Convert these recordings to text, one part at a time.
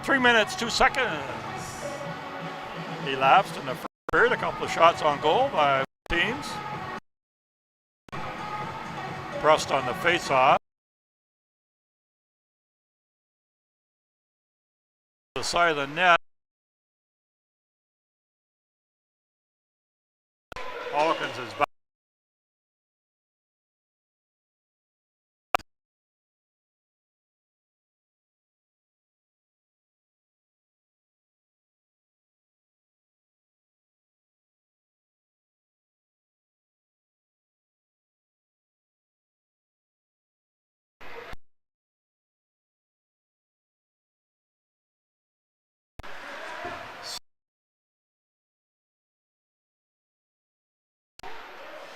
3 minutes, 2 seconds. Elapsed in the first period. A couple of shots on goal by teams. Pressed on the face-off. The side of the net. Hawkins is back.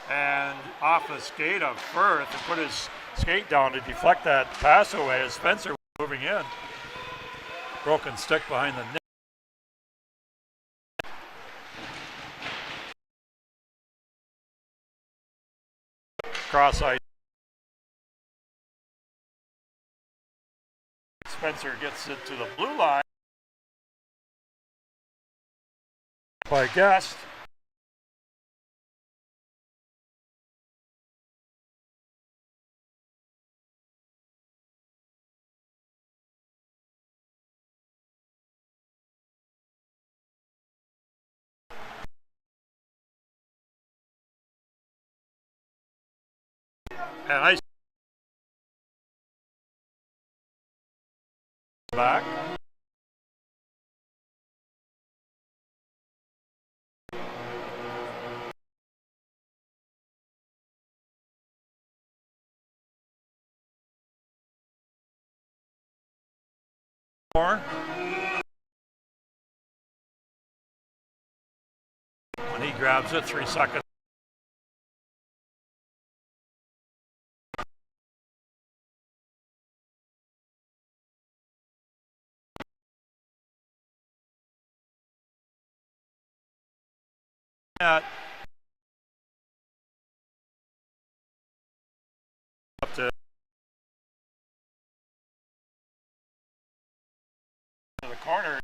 And off the skate of Firth and put his skate down to deflect that pass away as Spencer was moving in. Broken stick behind the net. Cross ice. Spencer gets it to the blue line by Guest. And ice back. More. When he grabs it, 3 seconds. Up to the corner.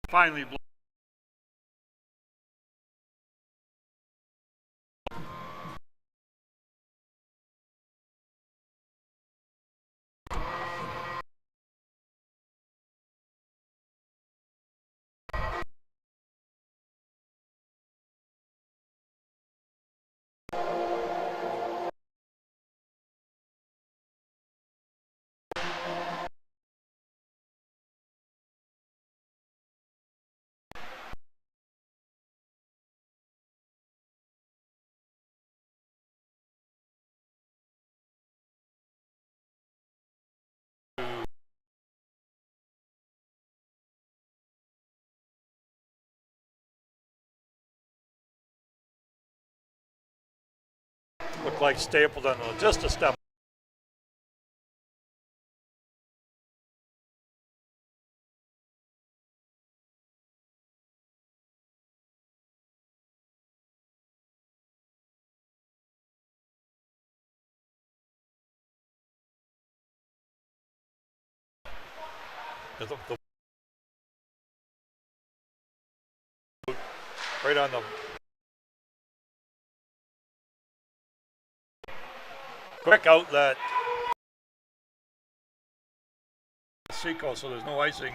Finally look like Stapleton will just a step. Right on the quick outlet. Seco, so there's no icing.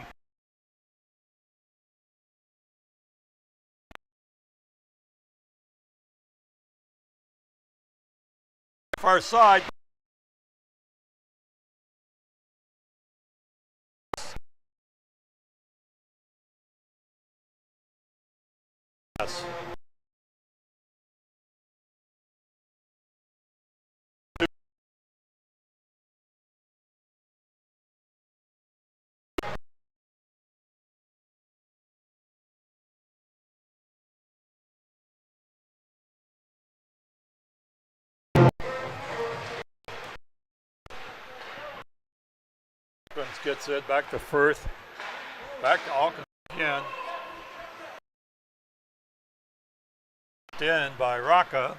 Far side. Yes. Gets it back to Firth, back to Alkin again. In by Rocca.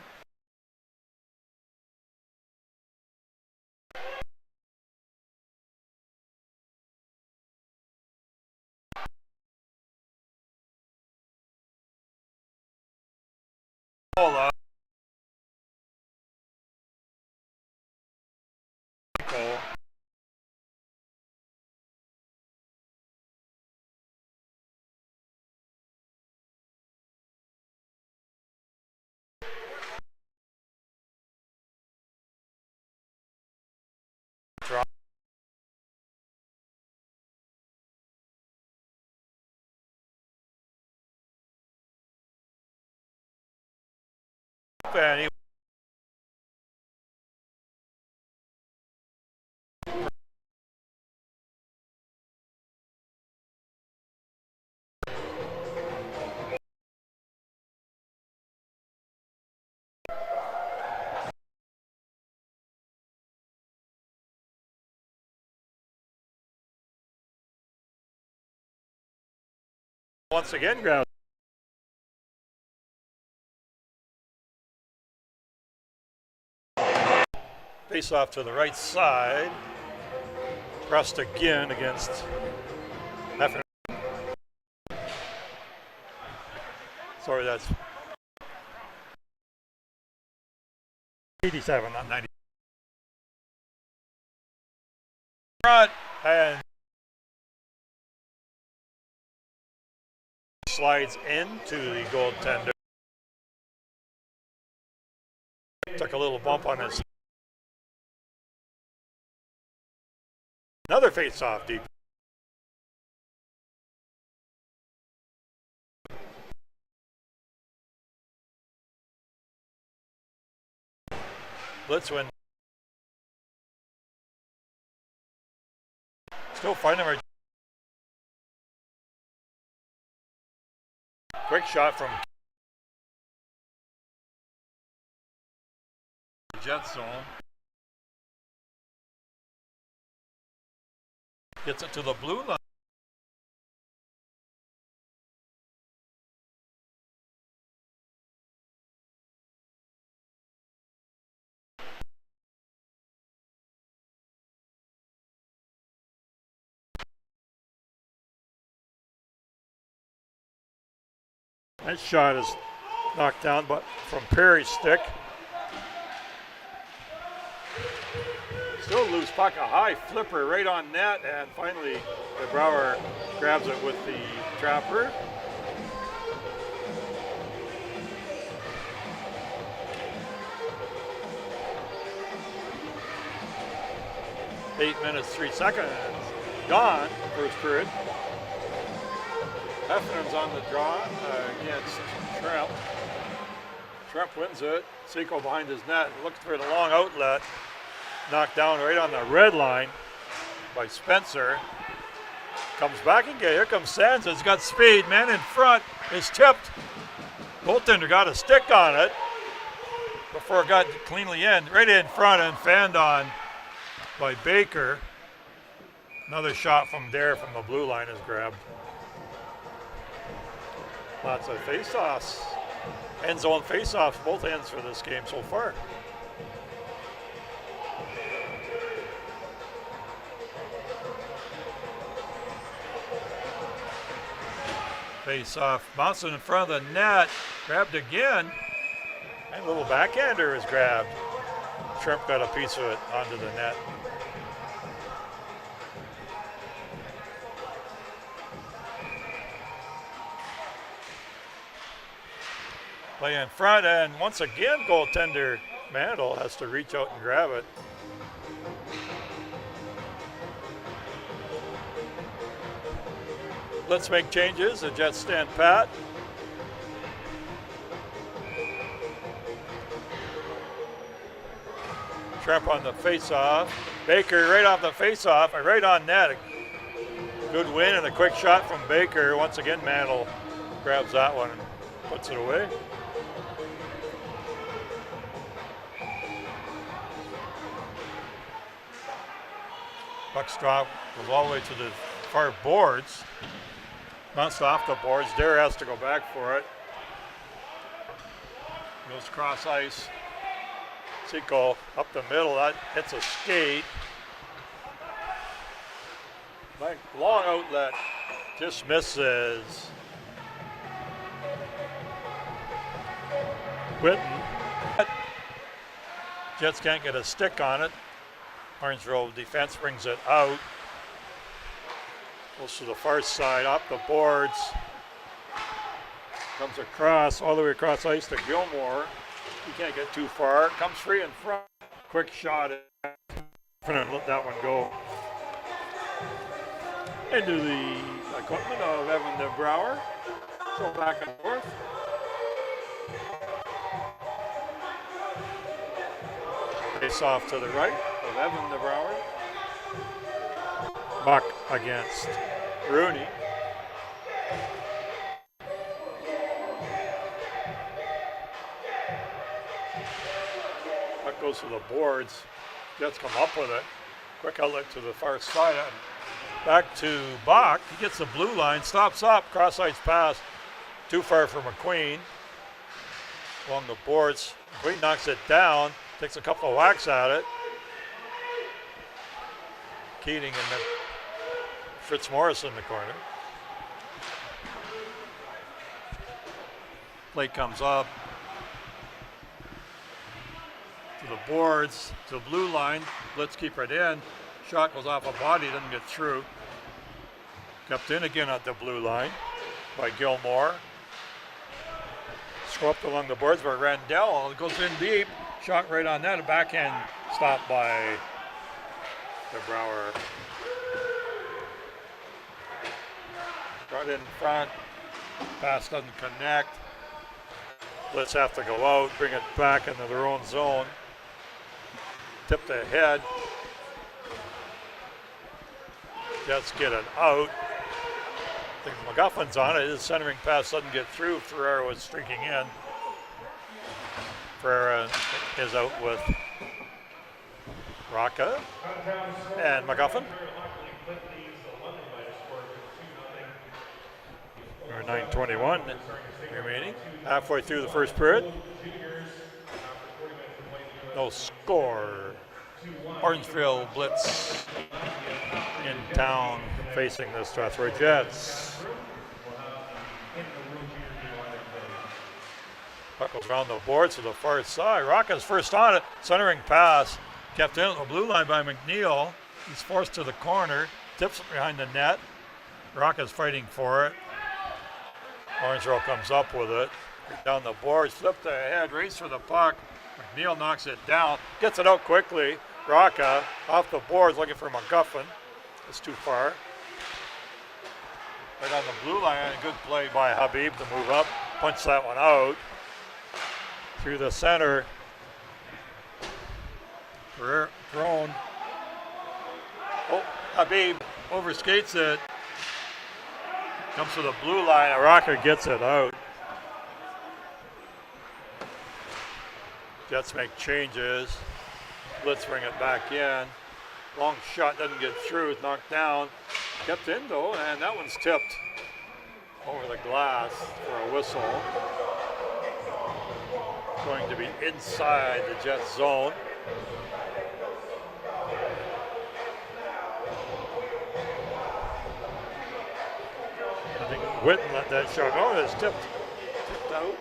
And he once again grabs. Face off to the right side. Pressed again against Heffernan. Sorry, that's 87, not 90. Front and slides into the goaltender. Took a little bump on his. Another face-off deep. Blitz win. Still finding our quick shot from Jet zone. Gets it to the blue line. That shot is knocked down, but from Perry's stick. Still loose puck, a high flipper right on net, and finally the Brouwer grabs it with the trapper. Eight minutes, 3 seconds. Gone, first period. Heffernan's on the draw against Tremp. Tremp wins it. Seco behind his net, looks for the long outlet. Knocked down right on the red line by Spencer. Comes back again. Here comes Sansa. He's got speed. Man in front is tipped. Goaltender got a stick on it before it got cleanly in. Right in front and fanned on by Baker. Another shot from Dare from the blue line is grabbed. Lots of face-offs. End zone face-offs, both ends for this game so far. Face-off, bouncing in front of the net, grabbed again, and a little backhander is grabbed. Tremp got a piece of it onto the net. Play in front, and once again, goaltender Mandel has to reach out and grab it. Let's make changes. The Jets stand pat. Tremp on the face-off. Baker right off the face-off, right on net. Good win and a quick shot from Baker. Once again, Mandel grabs that one and puts it away. Puck's drop goes all the way to the far boards. Bounced off the boards. Dare has to go back for it. Goes cross ice. Seco up the middle. That hits a skate. Long outlet. Just misses. Whitten. Jets can't get a stick on it. Orangeville defense brings it out. Goes to the far side, up the boards. Comes across, all the way across ice to Gilmore. He can't get too far. Comes free in front. Quick shot. Let that one go. Into the equipment of Evan DeBrouwer. So back and forth. Face off to the right of Evan DeBrouwer. Buck against Rooney. Buck goes to the boards. Jets come up with it. Quick outlet to the far side. Back to Bach. He gets the blue line, stops up, cross ice pass. Too far for McQueen. Along the boards. McQueen knocks it down, takes a couple of whacks at it. Keating and then Fitzmaurice in the corner. Plate comes up. To the boards, to the blue line. Blitz keep it in. Shot goes off a body, doesn't get through. Kept in again at the blue line by Gilmore. Swept along the boards by Randell. It goes in deep. Shot right on that. A backhand stop by DeBrouwer. Got in front. Pass doesn't connect. Blitz have to go out, bring it back into their own zone. Tipped ahead. Jets get it out. I think McGuffin's on it. His centering pass doesn't get through. Ferreira was streaking in. Ferreira is out with Rocca and McGuffin. Or 9:21 remaining. Halfway through the first period. No score. Orangeville Blitz in town facing the Strathroy Jets. Puck goes around the boards to the far side. Rocca's first on it. Centering pass. Kept in at the blue line by McNeil. He's forced to the corner. Tips it behind the net. Rocca's fighting for it. Orangeville comes up with it. Down the boards. Flipped ahead. Race for the puck. McNeil knocks it down. Gets it out quickly. Rocca off the boards looking for McGuffin. It's too far. Right on the blue line. A good play by Habib to move up. Punch that one out. Through the center. Thrown. Oh, Habib overskates it. Comes to the blue line. Rocca gets it out. Jets make changes. Blitz bring it back in. Long shot doesn't get through. It's knocked down. Kept in though, and that one's tipped over the glass for a whistle. Going to be inside the Jets zone. I think Whitten let that shot go. Oh, it's tipped out.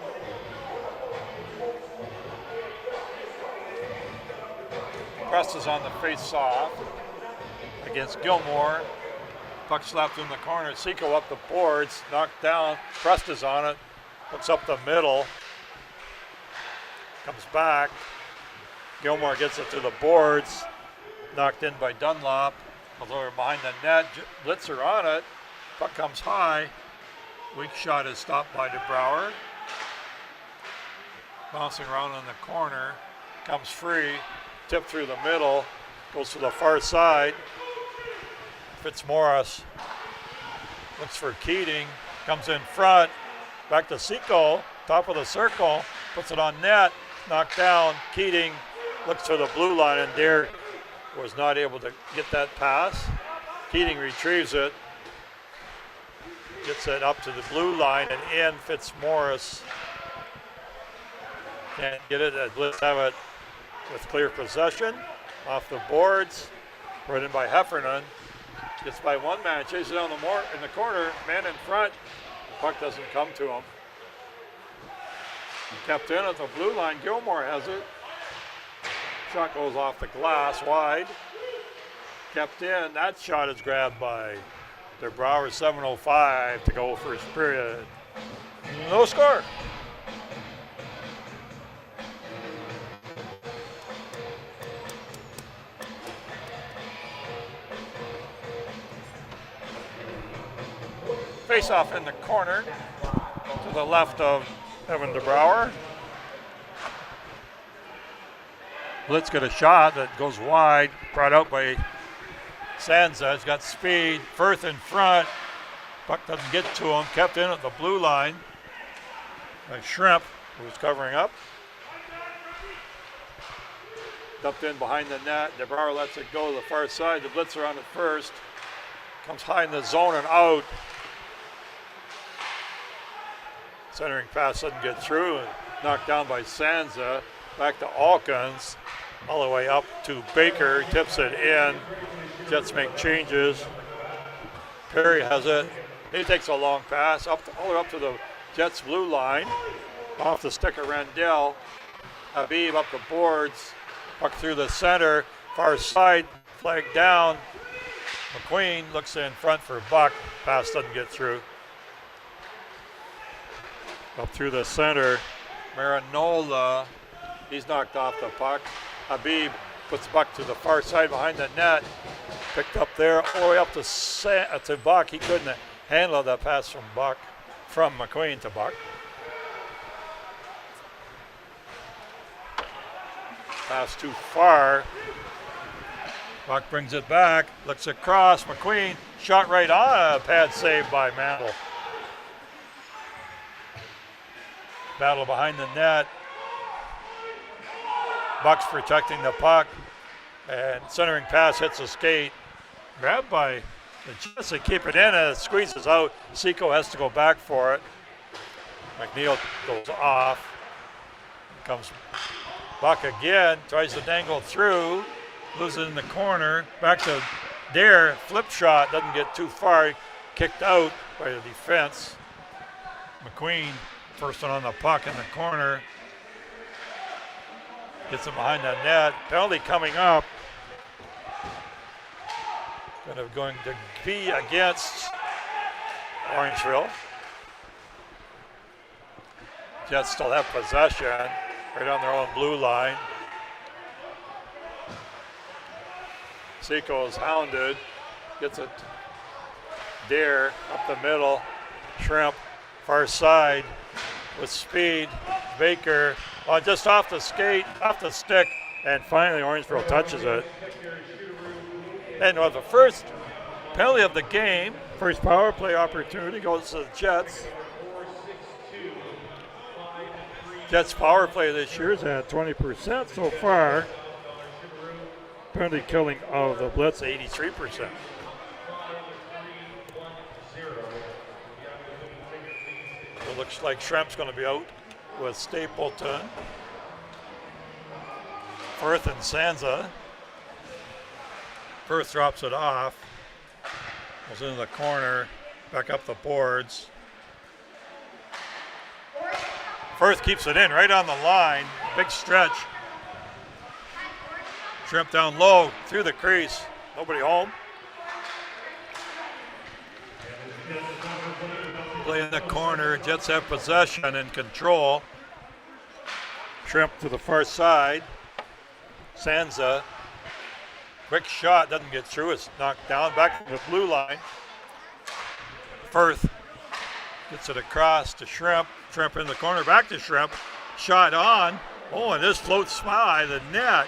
Prest is on the face-off against Gilmore. Puck slapped in the corner. Seco up the boards, knocked down. Prest is on it. Looks up the middle. Comes back. Gilmore gets it to the boards. Knocked in by Dunlop. Although behind the net. Blitzer on it. Puck comes high. Weak shot is stopped by DeBrouwer. Bouncing around in the corner. Comes free. Tip through the middle. Goes to the far side. Fitzmaurice looks for Keating. Comes in front. Back to Seco. Top of the circle. Puts it on net. Knocked down. Keating looks for the blue line, and Dare was not able to get that pass. Keating retrieves it. Gets it up to the blue line and in. Fitzmaurice Can't get it. Blitz have it with clear possession. Off the boards. Brought in by Heffernan. Gets by one man. Chases down in the corner. Man in front. The puck doesn't come to him. Kept in at the blue line. Gilmore has it. Shot goes off the glass wide. Kept in. That shot is grabbed by DeBrouwer. 7:05 to go first period. No score. Face off in the corner to the left of Evan DeBrouwer. Blitz got a shot that goes wide, brought out by Sansa. He's got speed. Firth in front. Puck doesn't get to him. Kept in at the blue line by Shrimp, who's covering up. Dumped in behind the net. DeBrouwer lets it go to the far side. The Blitzer on it first. Comes high in the zone and out. Centering pass doesn't get through and knocked down by Sansa. Back to Alkins. All the way up to Baker. Tips it in. Jets make changes. Perry has it. He takes a long pass all the way up to the Jets blue line. Off the stick of Rendell. Habib up the boards. Puck through the center. Far side. Flag down. McQueen looks in front for Buck. Pass doesn't get through. Up through the center. Marinola. He's knocked off the puck. Habib puts Buck to the far side behind the net. Picked up there all the way up to Buck. He couldn't handle that pass from McQueen to Buck. Pass too far. Buck brings it back. Looks across. McQueen shot right on. A pad save by Mantle. Battle behind the net. Buck's protecting the puck. And centering pass hits a skate. Grabbed by the Jets. They keep it in and it squeezes out. Seco has to go back for it. McNeil goes off. Comes Buck again. Tries to dangle through. Loses it in the corner. Back to Dare. Flip shot. Doesn't get too far. Kicked out by the defense. McQueen. First one on the puck in the corner. Gets it behind the net. Penalty coming up. Going to be against Orangeville. Jets still have possession right on their own blue line. Seco is hounded. Gets it. Dare up the middle. Shrimp far side. With speed, Baker just off the skate, off the stick, and finally Orangeville touches it. And the first penalty of the game, first power play opportunity goes to the Jets. Jets power play this year is at 20% so far. Penalty killing of the Blitz, 83%. It looks like Shrimp's going to be out with Stapleton. Firth and Sansa. Firth drops it off. Goes into the corner. Back up the boards. Firth keeps it in right on the line. Big stretch. Shrimp down low through the crease. Nobody home. Play in the corner. Jets have possession and control. Shrimp to the far side. Sansa. Quick shot. Doesn't get through. It's knocked down. Back to the blue line. Firth gets it across to Shrimp. Shrimp in the corner. Back to Shrimp. Shot on. Oh, and this floats by the net.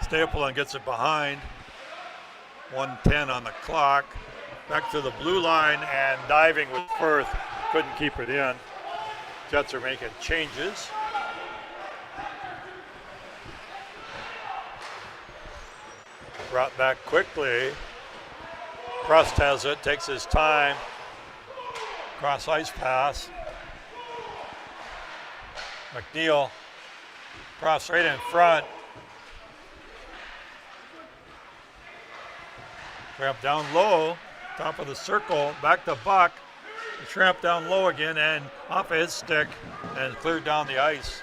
Stapleton gets it behind. 1:10 on the clock. Back to the blue line and diving with Firth. Couldn't keep it in. Jets are making changes. Brought back quickly. Crust has it, takes his time. Cross ice pass. McNeil cross right in front. Tramp down low, top of the circle, back to Buck. The Tramp down low again and off of his stick and cleared down the ice.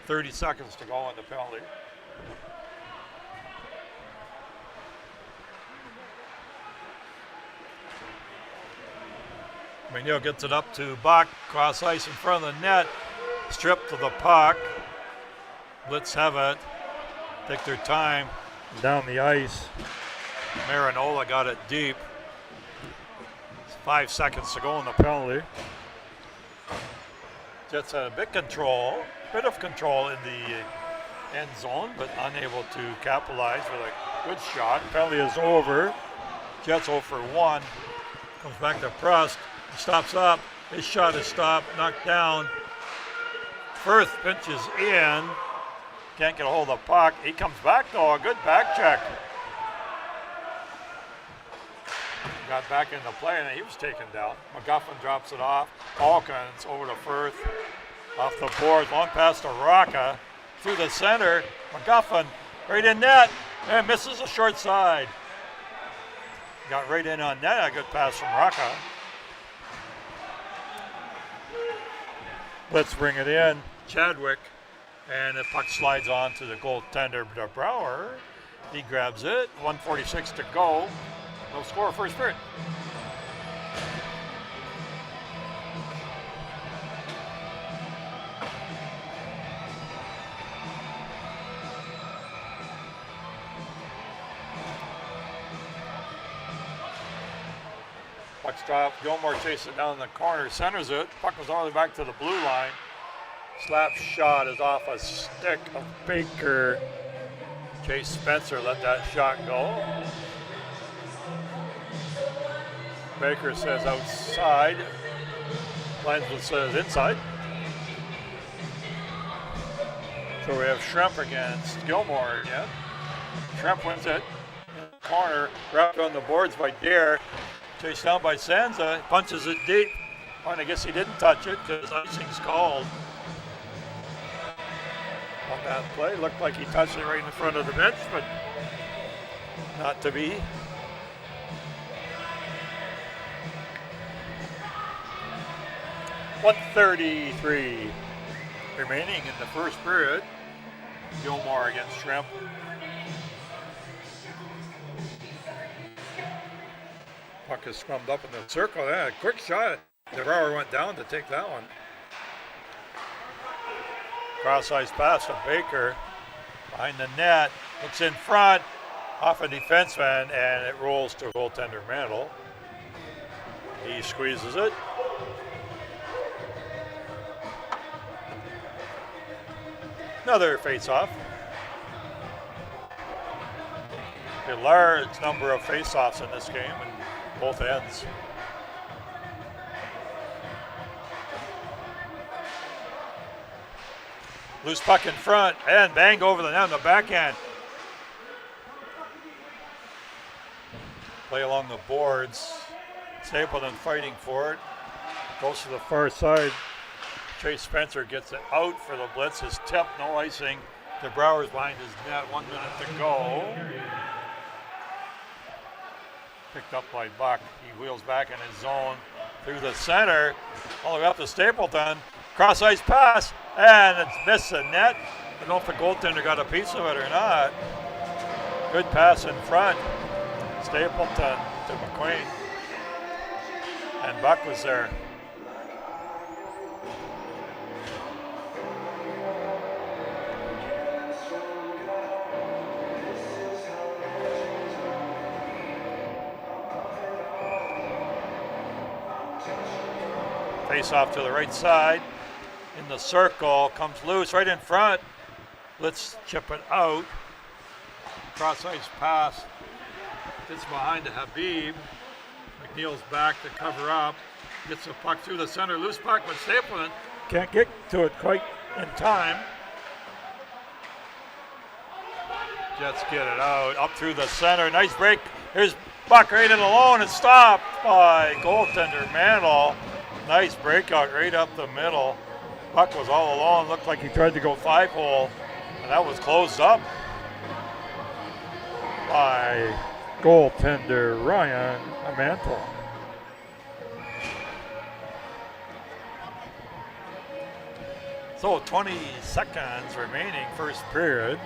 30 seconds to go on the penalty. McNeil gets it up to Buck, cross ice in front of the net, stripped to the puck. Blitz have it, take their time down the ice. Marinola got it deep. 5 seconds to go in the penalty. Jets had a bit of control in the end zone, but unable to capitalize with a good shot. Penalty is over. Jets 0 for 1. Comes back to Prust. He stops up. His shot is stopped, knocked down. Firth pinches in. Can't get a hold of the puck. He comes back though. A good back check. Got back into play and he was taken down. McGuffin drops it off. Hawkins over to Firth. Off the board. Long pass to Rocca. Through the center. McGuffin right in net and misses the short side. Got right in on net. A good pass from Rocca. Let's bring it in. Chadwick. And the puck slides on to the goaltender, Brouwer. He grabs it. 1:46 to go. No score first period. Puck's dropped. Gilmore chases it down in the corner, centers it. Puck goes all the way back to the blue line. Slap shot is off a stick of Baker. Chase Spencer let that shot go. Baker says outside. Linesman says inside. So we have Schremp against Gilmore again. Schremp wins it in the corner, wrapped on the boards by Dare. Chased down by Sansa, punches it deep. And I guess he didn't touch it because icing's called. On that play, looked like he touched it right in the front of the bench, but not to be. .133 remaining in the first period. Gilmore against Schremp. Puck is scrummed up in the circle. Yeah, a quick shot. DeBrouwer went down to take that one. Cross-ice pass to Baker. Behind the net. Looks in front. Off a defenseman, and it rolls to goaltender Mantle. He squeezes it. Another face-off. A large number of face-offs in this game and both ends. Loose puck in front and banged over the net on the backhand. Play along the boards. Stapleton fighting for it. Goes to the far side. Chase Spencer gets it out for the Blitz. His tip, no icing. DeBrouwer's behind his net. 1 minute to go. Picked up by Buck. He wheels back in his zone through the center. All the way up to Stapleton. Cross ice pass. And it's missed the net. I don't know if the goaltender got a piece of it or not. Good pass in front. Stapleton to McQueen. And Buck was there. Face off to the right side. In the circle, comes loose right in front. Let's chip it out. Cross ice pass. Gets behind to Habib. McNeil's back to cover up. Gets the puck through the center. Loose puck, but Stapleton can't get to it quite in time. Jets get it out. Up through the center. Nice break. Here's Buck right in alone. It's stopped by goaltender Mantle. Nice breakout right up the middle. Puck was all alone. Looked like he tried to go 5-hole, and that was closed up by goaltender Ryan Mantle. So 20 seconds remaining, first period.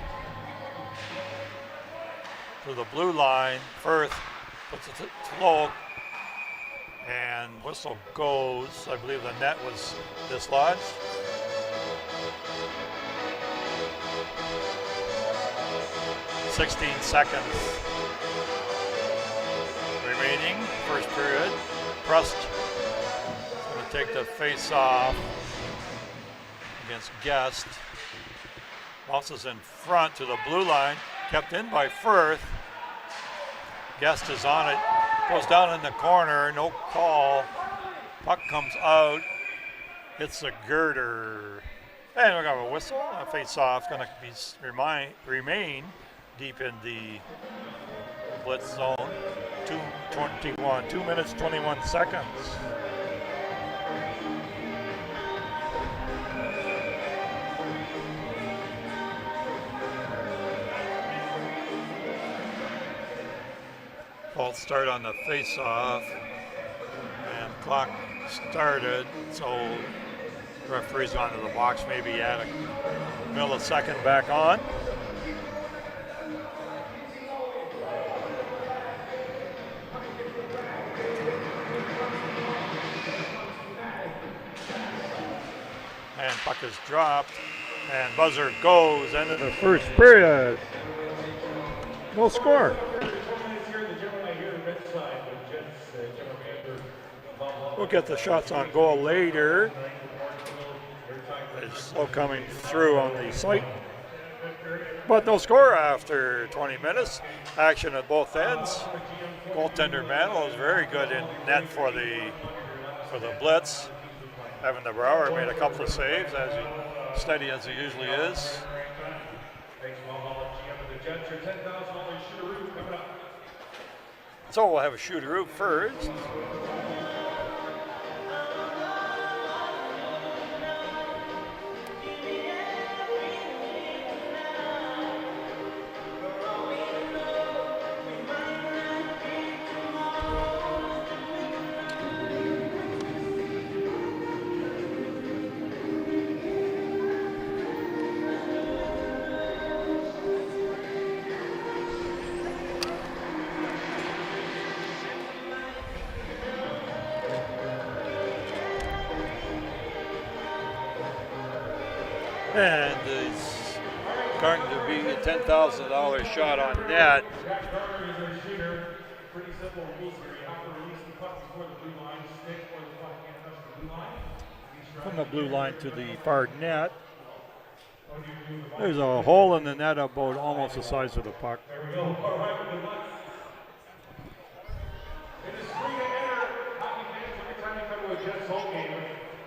To the blue line, Firth puts it low, and whistle goes. I believe the net was dislodged. "16 seconds remaining, first period. Prust is going to take the face-off against Guest. Bounces in front to the blue line, kept in by Firth. Guest is on it, goes down in the corner, no call. Puck comes out, hits the girder. And we got a whistle, a face-off, going to remain deep in the Blitz zone. 2:21, 2 minutes, 21 seconds. False start on the face-off, and clock started, so referee's gone to the box, maybe add a millisecond back on. And puck is dropped, and buzzer goes, end of the first period. No score. We'll get the shots on goal later. It's slow coming through on the site. But no score after 20 minutes. Action at both ends. Goaltender Mantle is very good in net for the Blitz. Evan DeBrouwer made a couple of saves, steady as he usually is. So we'll have a shooteroo first. And it's going to be a $10,000 shot on net. From the blue line to the far net. There's a hole in the net about almost the size of the puck.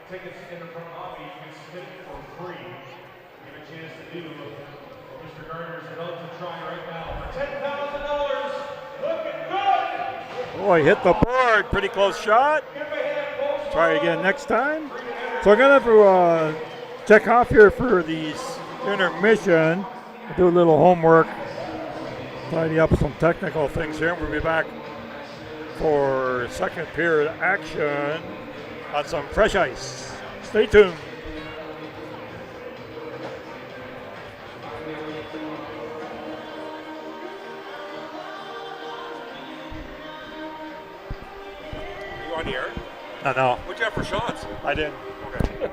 Tickets in the front lobby, you can submit for free. Give a chance to do what Mr. Garner is about to try right now for $10,000. Looking good. Boy, hit the board. Pretty close shot. Try again next time. So I'm going to check off here for the intermission. Do a little homework. Tidy up some technical things here. We'll be back for second period action on some fresh ice. Stay tuned. You on the air? No. What'd you have for shots? I didn't. Okay.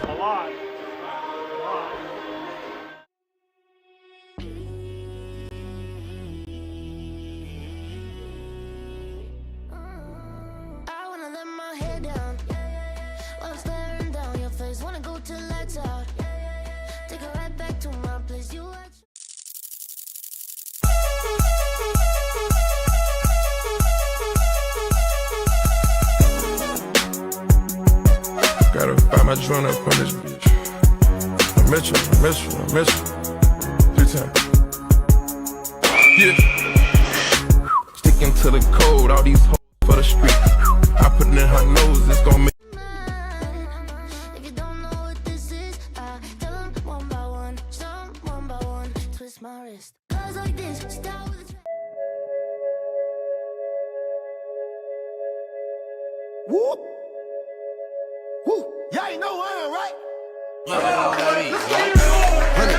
A lot. Gotta find my joint up on this bitch. I miss you. 3 times. Yeah. Sticking to the code, all these hoes for the street. I put it in her nose, it's gon' make touch my wrist. Goes like this, start with a Whoop. Whoop. Y'all ain't know I am, right? 100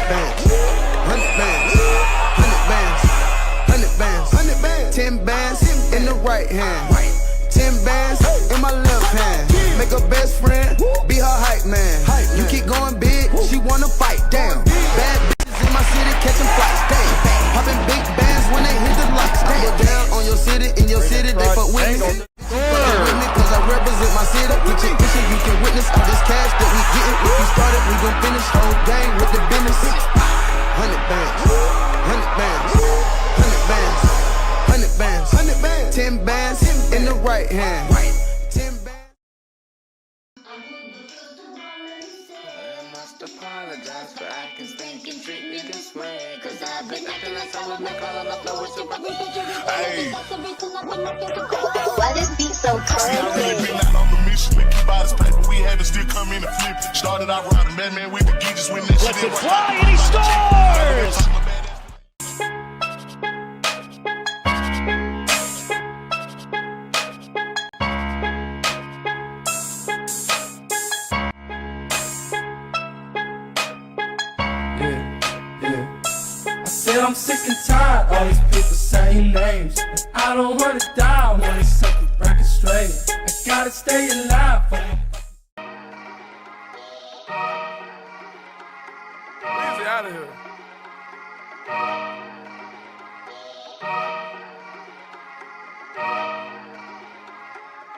bands. 100 bands. 100 bands. 100 bands. 100 bands. 10 bands in the right hand. 10 bands in my left hand. Make her best friend be her hype man. You keep going big, she wanna fight. Damn. Bad bitches in my city catching flights. Damn. Popping big bands when they hit the lights. Damn. Down on your city, in your city, they fuck with me. Cause I represent my city. Picture you can witness all this cash that we getting. If we started, we gon' finish whole game with the business. 100 bands, 100 bands, 100 bands, 100 bands, 100 bands, 10 bands in the right hand. 10 bands. I must apologize for acting stink and treat me this way. Cause I've been acting like I was make all of the flow with super. Hey. Why this beat so See, I really crazy? been out on the mission to keep all this paper. We had to still come in and flip it. Started out riding Batman with the geezers when that shit didn't work. Fly and he scores! I said I'm sick and tired, all these people saying names. And I don't wanna die when they set the record straight. I gotta stay alive for my Easy out of here.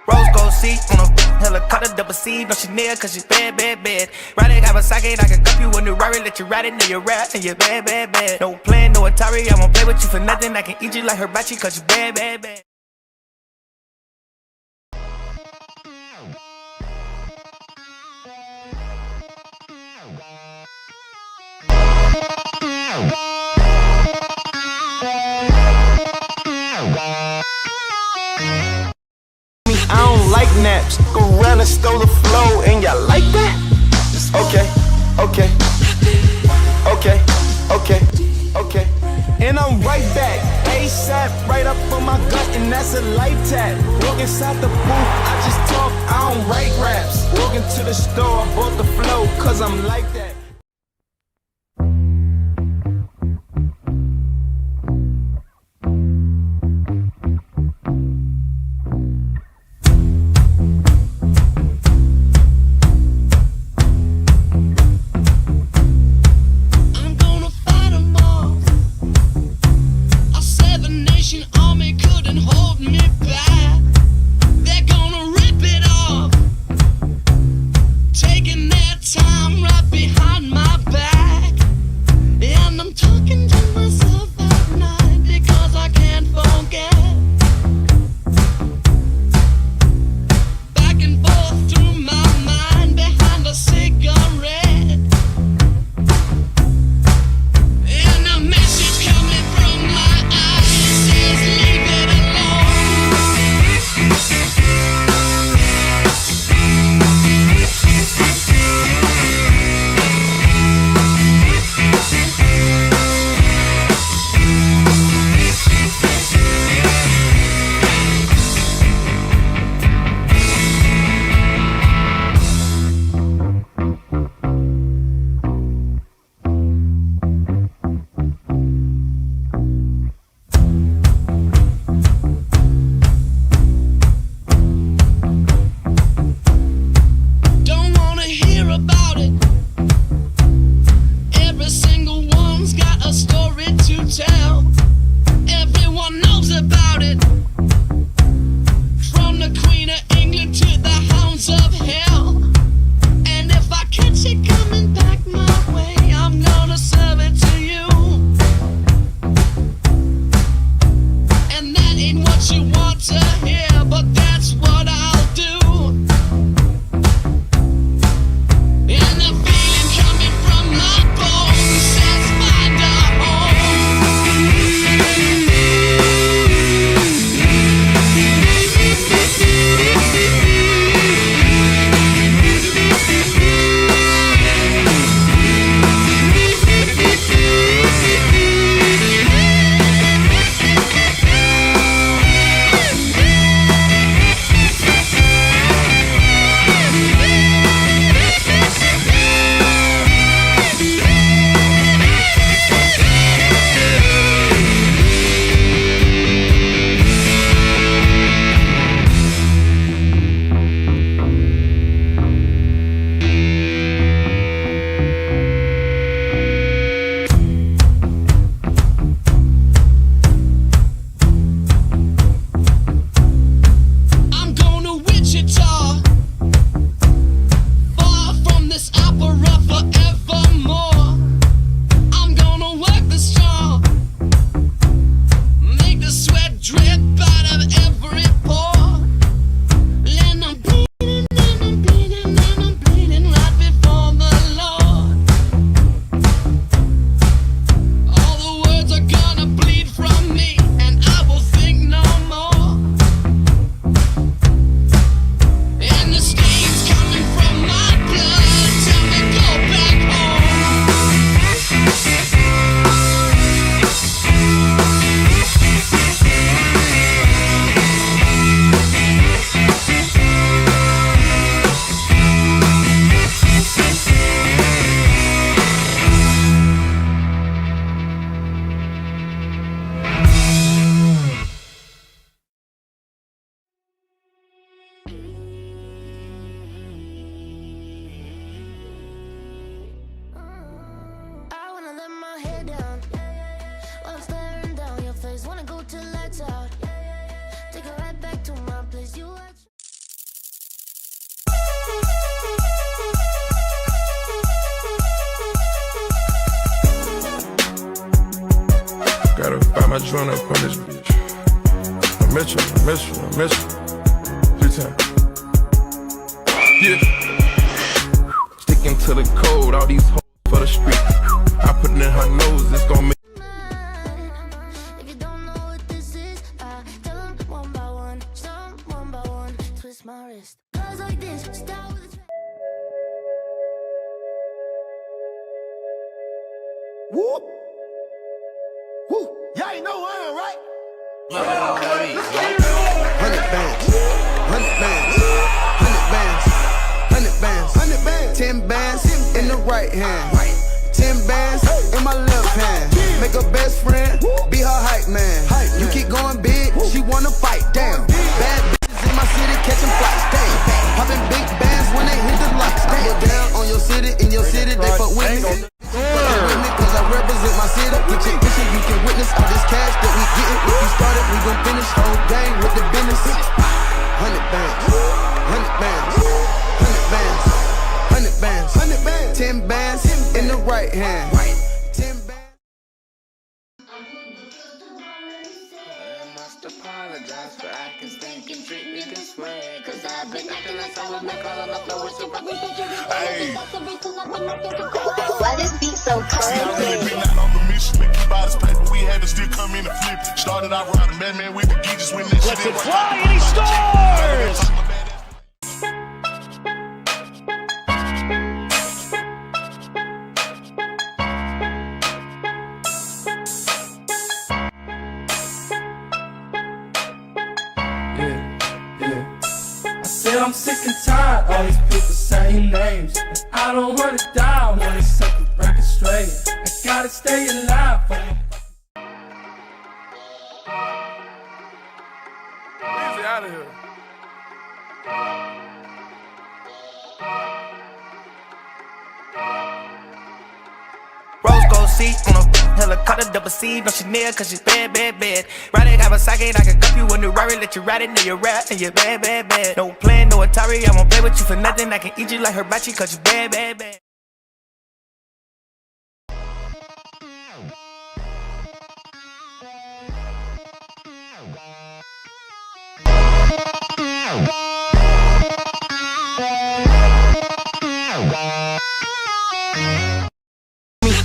Rose gold seat on a helicopter, double C, no Chanel, cause she's bad, bad, bad. Ride it, have a socket, I can cup you in the Rari, let you ride it, now you're rap, and you're bad, bad, bad. No plan, no Atari, I won't play with you for nothing, I can eat you like hibachi, cause you bad, bad, bad. I don't like naps. Go round and stole the flow, and y'all like that? Okay, okay, okay, okay, okay. And I'm right back, ASAP, right up on my gut, and that's a life tap. Walk inside the booth, I just talk, I don't write raps. Walk into the store, I bought the flow, cause I'm like that. Taking their time right behind Gotta find my joint up on this bitch. I miss you, I miss you, I miss you. 3 times. Yeah. Sticking to the code, all these hoes for the street. I put it in her nose, it's gon' make. If you don't know what this is, I tell them one by one, some one by one, twist my wrist. Goes like this, start with a Whoop. Woo. Y'all ain't know I am, right? 100 bands, 100 bands, 100 bands, 100 bands, 100 bands, 10 bands in the right hand, 10 bands in my left hand. Make a best friend, be her hype man. You keep going big, she wanna fight. Damn, bad bitches in my city catching flights. Damn, popping big bands when they hit the lights. I go down on your city, in your city, they fuck with me. Cause I represent my city. Kitchen, you can witness all this cash that we getting. If we started, we gon' finish. Whole gang with the business. 100 bands, 100 bands, 100 bands, 100 bands, 100 bands, 10 bands in the right hand. 10 bands. I must apologize for acting stink and treat me this way. Cause I've been acting like I was make all of my flow with super. Hey. Why this beat so I've really crazy? been out on the mission to keep all this paper. We had to still come in and flip it. Started out riding Batman with the geeches when that shit Lets it fly and he scores! I said I'm sick and tired, all these people saying names. And I don't wanna die, I wanna set the record straight. I gotta stay alive for my Easy out of here. Rose gold seat on a helicopter, double C, no Chanel, cause she's bad, bad, bad. Riding Kawasaki, I can cup you a new Rari, let you ride it, till you rap, and you're bad, bad, bad. No plan, no Atari, I won't play with you for nothing. I can eat you like hibachi, cause you bad, bad, bad.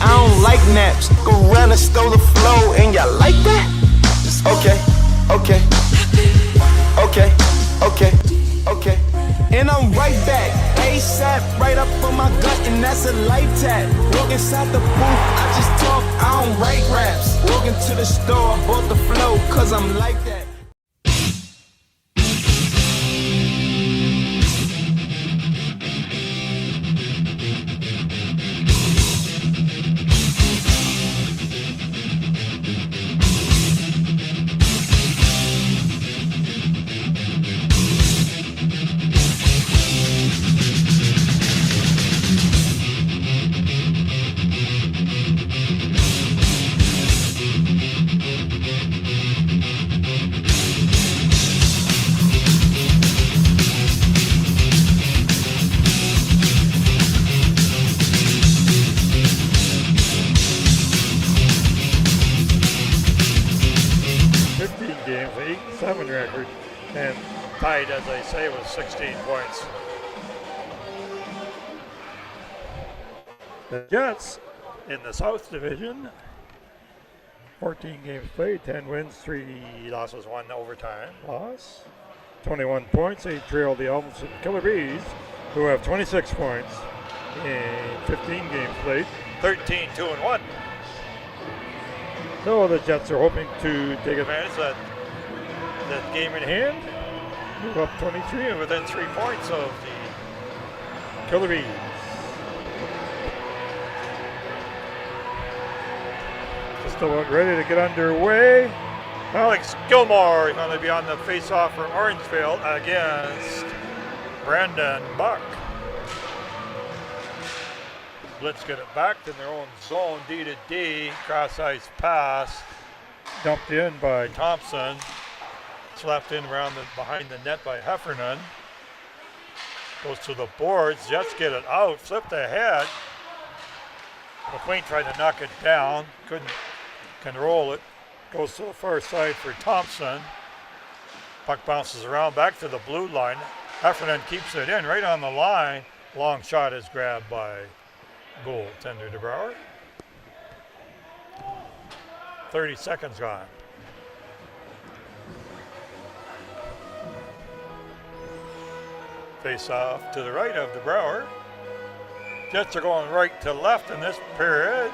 I don't like naps. Go around and stole the flow, and y'all like that? Okay, okay, okay, okay, okay. And I'm right back, ASAP, right up on my gut, and that's a life tap. Walk inside the booth, I just talk, I don't write raps. Walk into the store, bought the flow, cause I'm like that. Record and tied, as I say, with 16 points. The Jets in the South Division, 14 games played, 10 wins, 3 losses, 1 overtime loss, 21 points. They trail the Elms and Killer Bees, who have 26 points in 15 games played, 13, 2-1. So the Jets are hoping to take advantage of that game in hand, move up 23 and within 3 points of the Killer Bees. Just about ready to get underway. Alex Gilmore is going to be on the face-off for Orangeville against Brandon Buck. Blitz get it back in their own zone, D to D, cross-ice pass, dumped in by Thompson. Slapped in around behind the net by Heffernan. Goes to the boards. Jets get it out. Flipped ahead. McQueen tried to knock it down. Couldn't control it. Goes to the far side for Thompson. Puck bounces around back to the blue line. Heffernan keeps it in right on the line. Long shot is grabbed by goaltender DeBrouwer. 30 seconds gone. Face off to the right of DeBrouwer. Jets are going right to left in this period.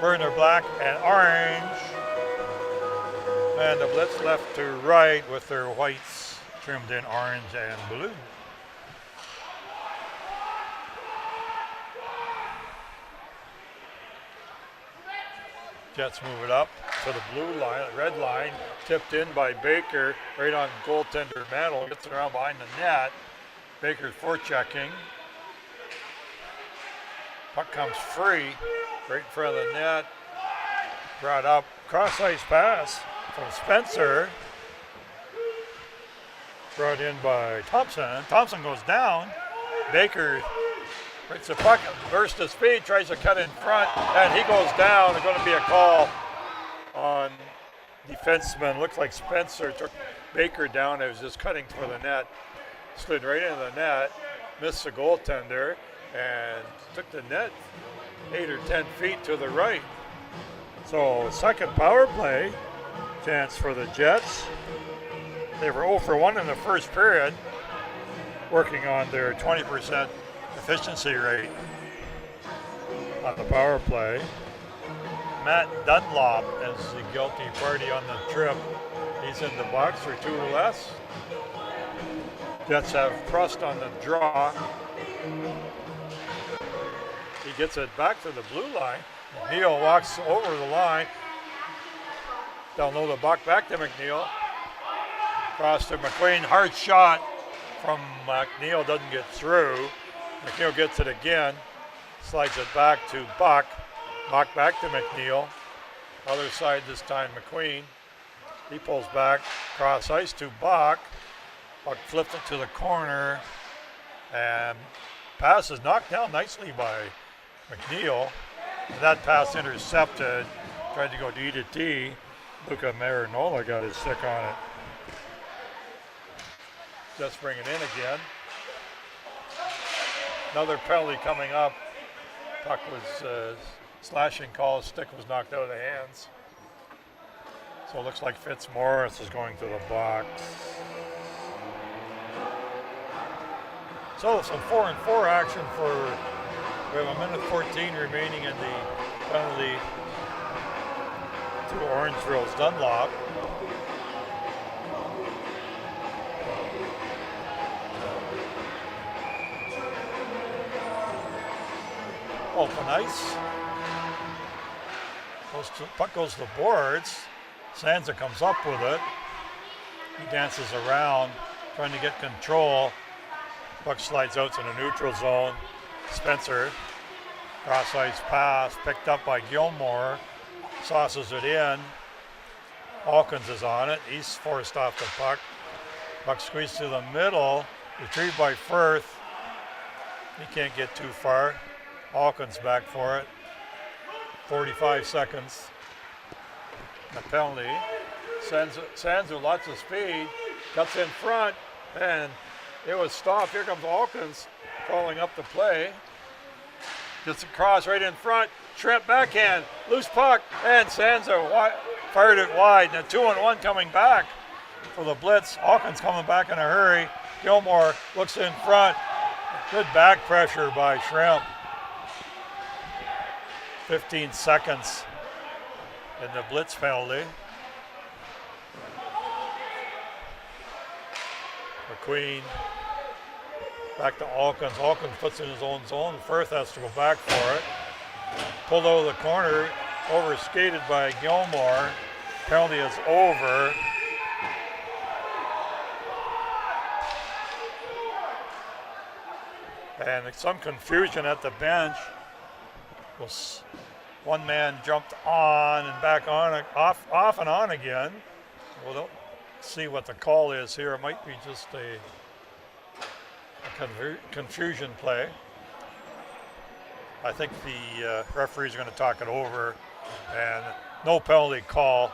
Werner black and orange. And the Blitz left to right with their whites trimmed in orange and blue. Jets move it up to the blue line, red line, tipped in by Baker, right on goaltender Mantle, gets it around behind the net. Baker's forechecking. Puck comes free, right in front of the net. Brought up, cross-ice pass from Spencer. Brought in by Thompson. Thompson goes down. Baker breaks the puck, bursts of speed, tries to cut in front, and he goes down. There's going to be a call on defenseman. Looks like Spencer took Baker down. It was just cutting for the net. Slid right into the net, missed the goaltender, and took the net 8 or 10 feet to the right. So second power play chance for the Jets. They were 0 for 1 in the first period, working on their 20% efficiency rate on the power play. Matt Dunlop is the guilty party on the trip. He's in the box for 2 or less. Jets have Prust on the draw. He gets it back to the blue line. McNeil walks over the line. Down low the puck back to McNeil. Cross to McQueen. Hard shot from McNeil. Doesn't get through. McNeil gets it again. Slides it back to Buck. Buck back to McNeil. Other side this time McQueen. He pulls back. Cross ice to Buck. Buck flips it to the corner. And pass is knocked down nicely by McNeil. And that pass intercepted. Tried to go D to T. Luca Marinola got his stick on it. Just bring it in again. Another penalty coming up. Puck was slashing call. Stick was knocked out of the hands. So it looks like Fitzmaurice is going to the box. So some 4-on-4 action for, we have 1:14 remaining in the penalty to Orangeville's Dunlop. Open ice. Puck goes to the boards. Sansa comes up with it. He dances around, trying to get control. Puck slides out in the neutral zone. Spencer, cross ice pass, picked up by Gilmore. Sauces it in. Hawkins is on it. He's forced off the puck. Puck squeezed to the middle. Retrieved by Firth. He can't get too far. Hawkins back for it. 45 seconds. The penalty. Sansa lots of speed. Cuts in front. And it was stopped. Here comes Hawkins following up the play. Gets across right in front. Shrimp backhand. Loose puck. And Sansa fired it wide. Now 2-on-1 coming back for the Blitz. Hawkins coming back in a hurry. Gilmore looks in front. Good back pressure by Shrimp. 15 seconds in the Blitz penalty. McQueen back to Hawkins. Hawkins puts it in his own zone. Firth has to go back for it. Pulled over the corner. Over skated by Gilmore. Penalty is over. And some confusion at the bench. One man jumped on and back on, off and on again. We'll see what the call is here. It might be just a confusion play. I think the referee's going to talk it over, and no penalty call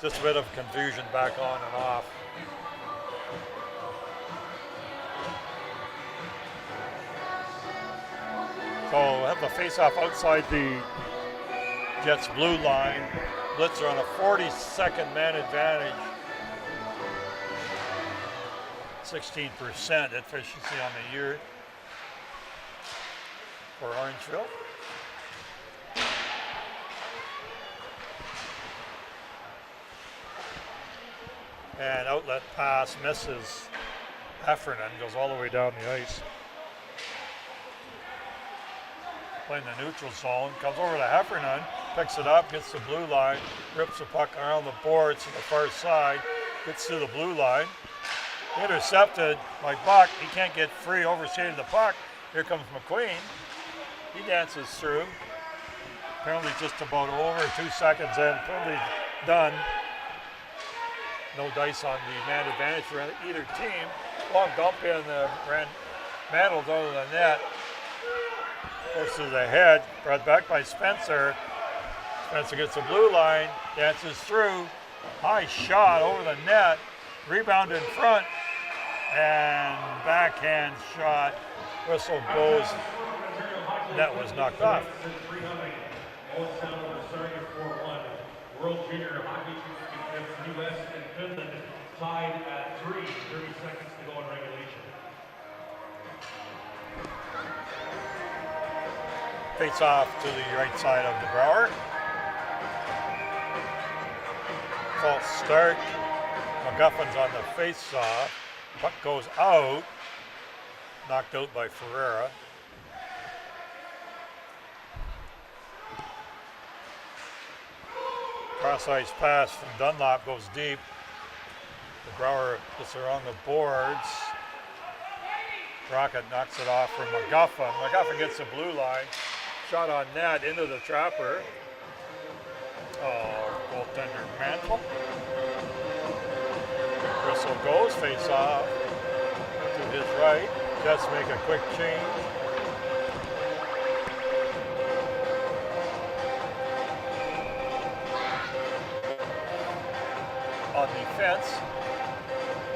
Just a bit of confusion back on and off. So we'll have the face-off outside the Jets' blue line. Blitz are on a 42nd man advantage. 16% efficiency on the year for Orangeville. And outlet pass misses Heffernan, goes all the way down the ice. Playing the neutral zone, comes over to Heffernan, picks it up, gets the blue line, rips the puck around the boards to the far side, gets to the blue line. Intercepted by Buck. He can't get free, overskated the puck. Here comes McQueen. He dances through. Penalty just about over, 2 seconds in. Penalty done. No dice on the man advantage for either team. Long dump in, ran Mantle over the net. Goes to the head, brought back by Spencer. Spencer gets the blue line, dances through. High shot over the net. Rebound in front. And backhand shot. Whistle goes. Net was knocked off. World Junior Hockey Championship, U.S. and Finland tied at 3. 30 seconds to go in regulation. Face off to the right side of the Brower. False start. McGuffin's on the face off. Puck goes out. Knocked out by Ferreira. Cross ice pass from Dunlop goes deep. The Brower gets around the boards. Rocket knocks it off from McGuffin. McGuffin gets the blue line. Shot on net into the trapper. Oh, goaltender Mantle. Whistle goes, face off to his right. Jets make a quick change. On defense,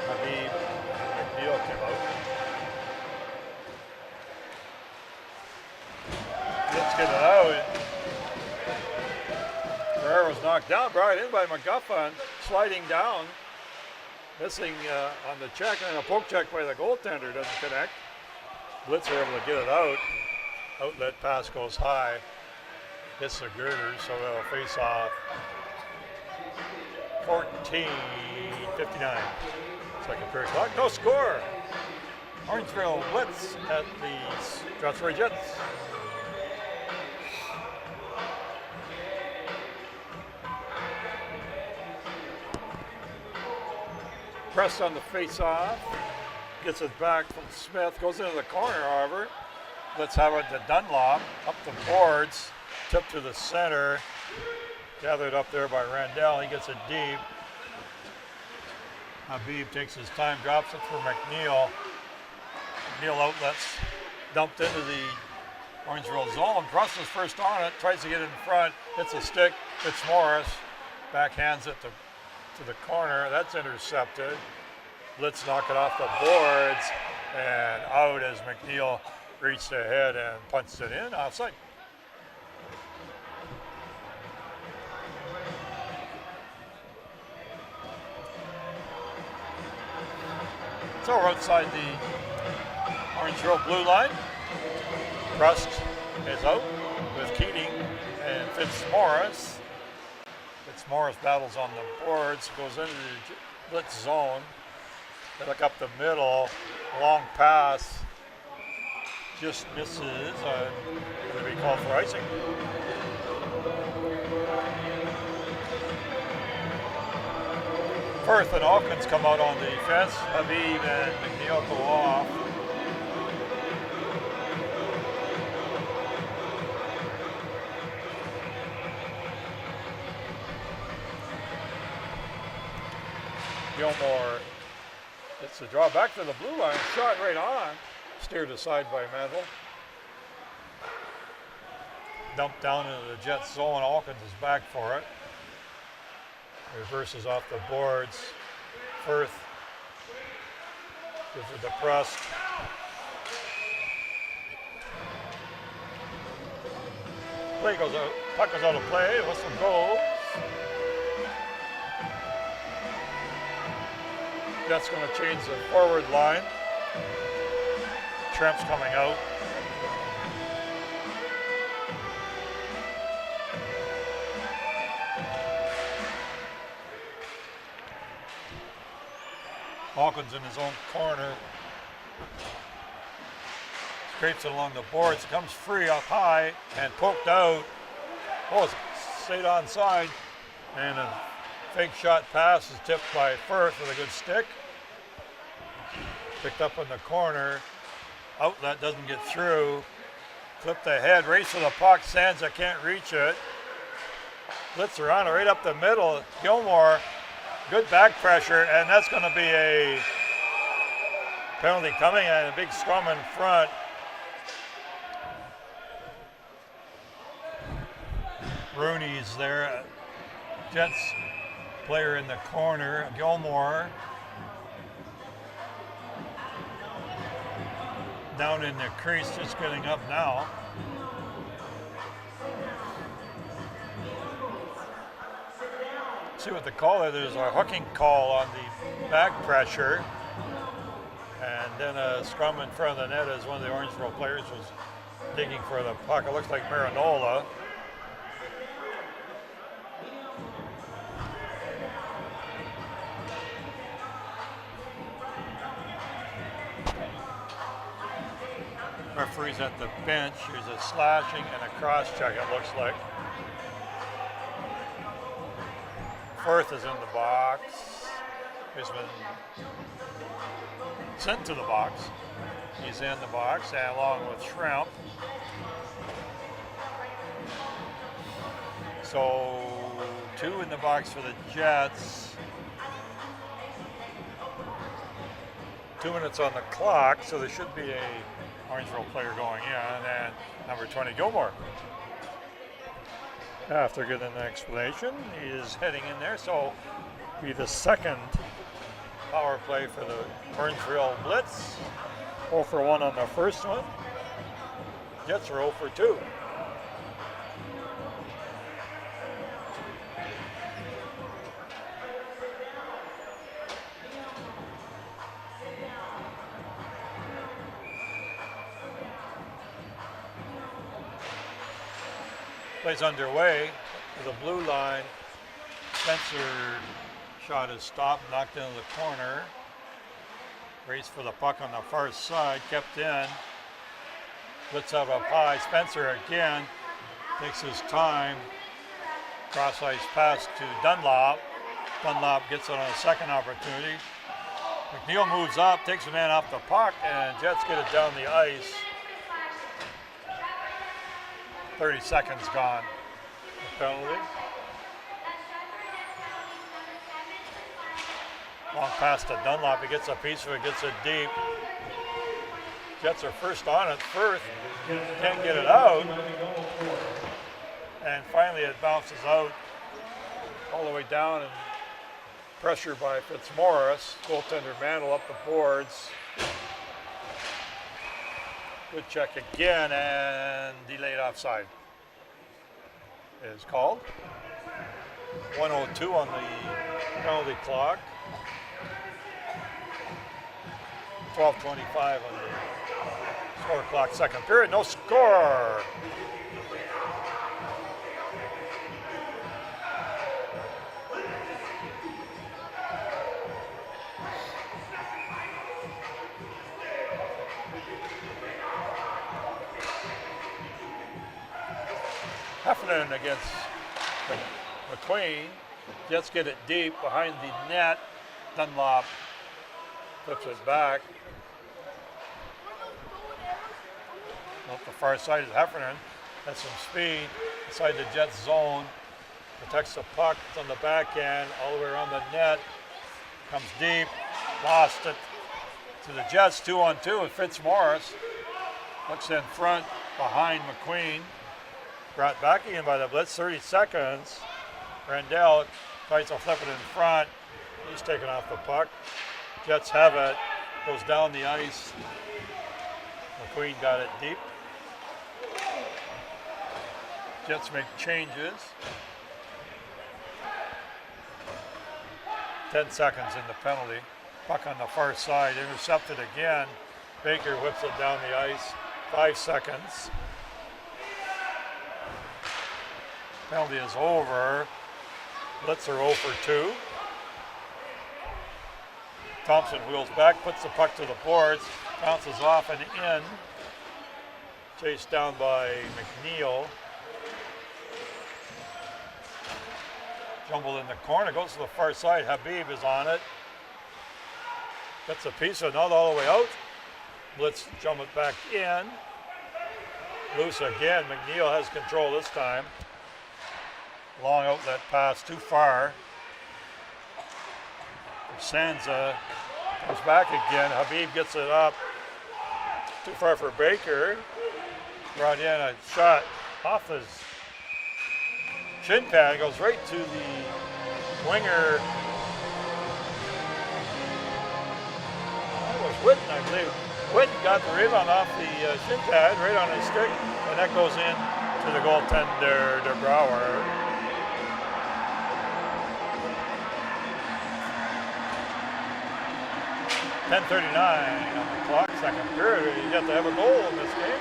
Habib McNeil came out. Let's get it out. Ferrer was knocked down, brought in by McGuffin, sliding down, missing on the check, and a poke check by the goaltender doesn't connect. Blitz are able to get it out. Outlet pass goes high, hits the girder, so they'll face off. 14:59. Second period clock. No score. Orangeville Blitz at the Strathroy Jets. Pressed on the face-off. Gets it back from Smith. Goes into the corner, however. Let's have it to Dunlop. Up the boards. Tip to the center. Gathered up there by Randell. He gets it deep. Habib takes his time, drops it for McNeil. McNeil outlets. Dumped into the Orangeville zone. Brussel's first on it. Tries to get in front. Hits a stick. Fitzmaurice backhands it to the corner. That's intercepted. Blitz knock it off the boards. And out as McNeil reached ahead and punched it in. Offside. So we're outside the Orangeville blue line. Rust is out with Keating and Fitzmaurice. Fitzmaurice battles on the boards, goes into the blitz zone. They look up the middle, long pass, just misses. Going to be called for icing. Firth and Hawkins come out on defense. Habib and McNeil go off. Gilmore gets the draw back to the blue line. Shot right on. Steered aside by Mantle. Dumped down into the Jets zone. Hawkins is back for it. Reverses off the boards. Firth gives it the press. Play goes out. Puck goes out of play. Whistle goes. That's going to change the forward line. Tramp's coming out. Hawkins in his own corner. Scrapes it along the boards. Comes free up high and poked out. Oh, it's stayed onside. And a fake shot pass is tipped by Firth with a good stick. Picked up in the corner. Outlet doesn't get through. Flipped ahead. Race for the puck. Sansa can't reach it. Blitz around it right up the middle. Gilmore. Good back pressure, and that's going to be a penalty coming and a big scrum in front. Rooney's there. Jets player in the corner. Gilmore down in the crease, just getting up now. See what the call is. There's a hooking call on the back pressure, and then a scrum in front of the net as one of the Orangeville players was digging for the puck. It looks like Marinola. Referee's at the bench. There's a slashing and a cross check, it looks like. Firth is in the box. He's been sent to the box. He's in the box, and along with Shrimp. So 2 in the box for the Jets. 2 minutes on the clock, so there should be a Orangeville player going in, and number 20, Gilmore. After getting an explanation, he is heading in there, so be the second power play for the Orangeville Blitz. 0 for 1 on the first one. Jets are 0 for 2. Plays underway with a blue line. Spencer shot is stopped, knocked into the corner. Race for the puck on the far side, kept in. Blitz out up high. Spencer again takes his time. Cross-ice pass to Dunlop. Dunlop gets it on a second opportunity. McNeil moves up, takes a man off the puck, and Jets get it down the ice. 30 seconds gone. The penalty. Long pass to Dunlop. He gets a piece of it, gets it deep. Jets are first on it. Firth can't get it out. And finally it bounces out all the way down, and pressure by Fitzmaurice. Goaltender Mantle up the boards. Good check again, and delayed offside is called. 1:02 on the penalty clock. 12:25 on the score clock, second period. No score. Heffernan against McQueen. Jets get it deep behind the net. Dunlop flips it back. Off the far side is Heffernan. Has some speed inside the Jets zone. Protects the puck. It's on the back end, all the way around the net. Comes deep. Lost it to the Jets. 2-on-2 with Fitzmaurice. Looks in front behind McQueen. Brought back again by the Blitz, 30 seconds. Randell Tries to flip it in front. He's taking off the puck. Jets have it. Goes down the ice. McQueen got it deep. Jets make changes. 10 seconds in the penalty. Puck on the far side, intercepted again. Baker whips it down the ice. 5 seconds. Penalty is over. Blitz are 0 for 2. Thompson wheels back, puts the puck to the boards, bounces off and in. Chased down by McNeil. Jumbled in the corner, goes to the far side. Habib is on it. Gets a piece of it, not all the way out. Blitz jump it back in. Loose again. McNeil has control this time. Long outlet pass, too far. Sansa comes back again. Habib gets it up. Too far for Baker. Brought in a shot off his shin pad. Goes right to the winger. That was Whitten, I believe. Whitten got the rebound off the shin pad, right on his stick, and that goes in to the goaltender, De Brouwer. 10:39 on the clock, second period. You have to have a goal in this game.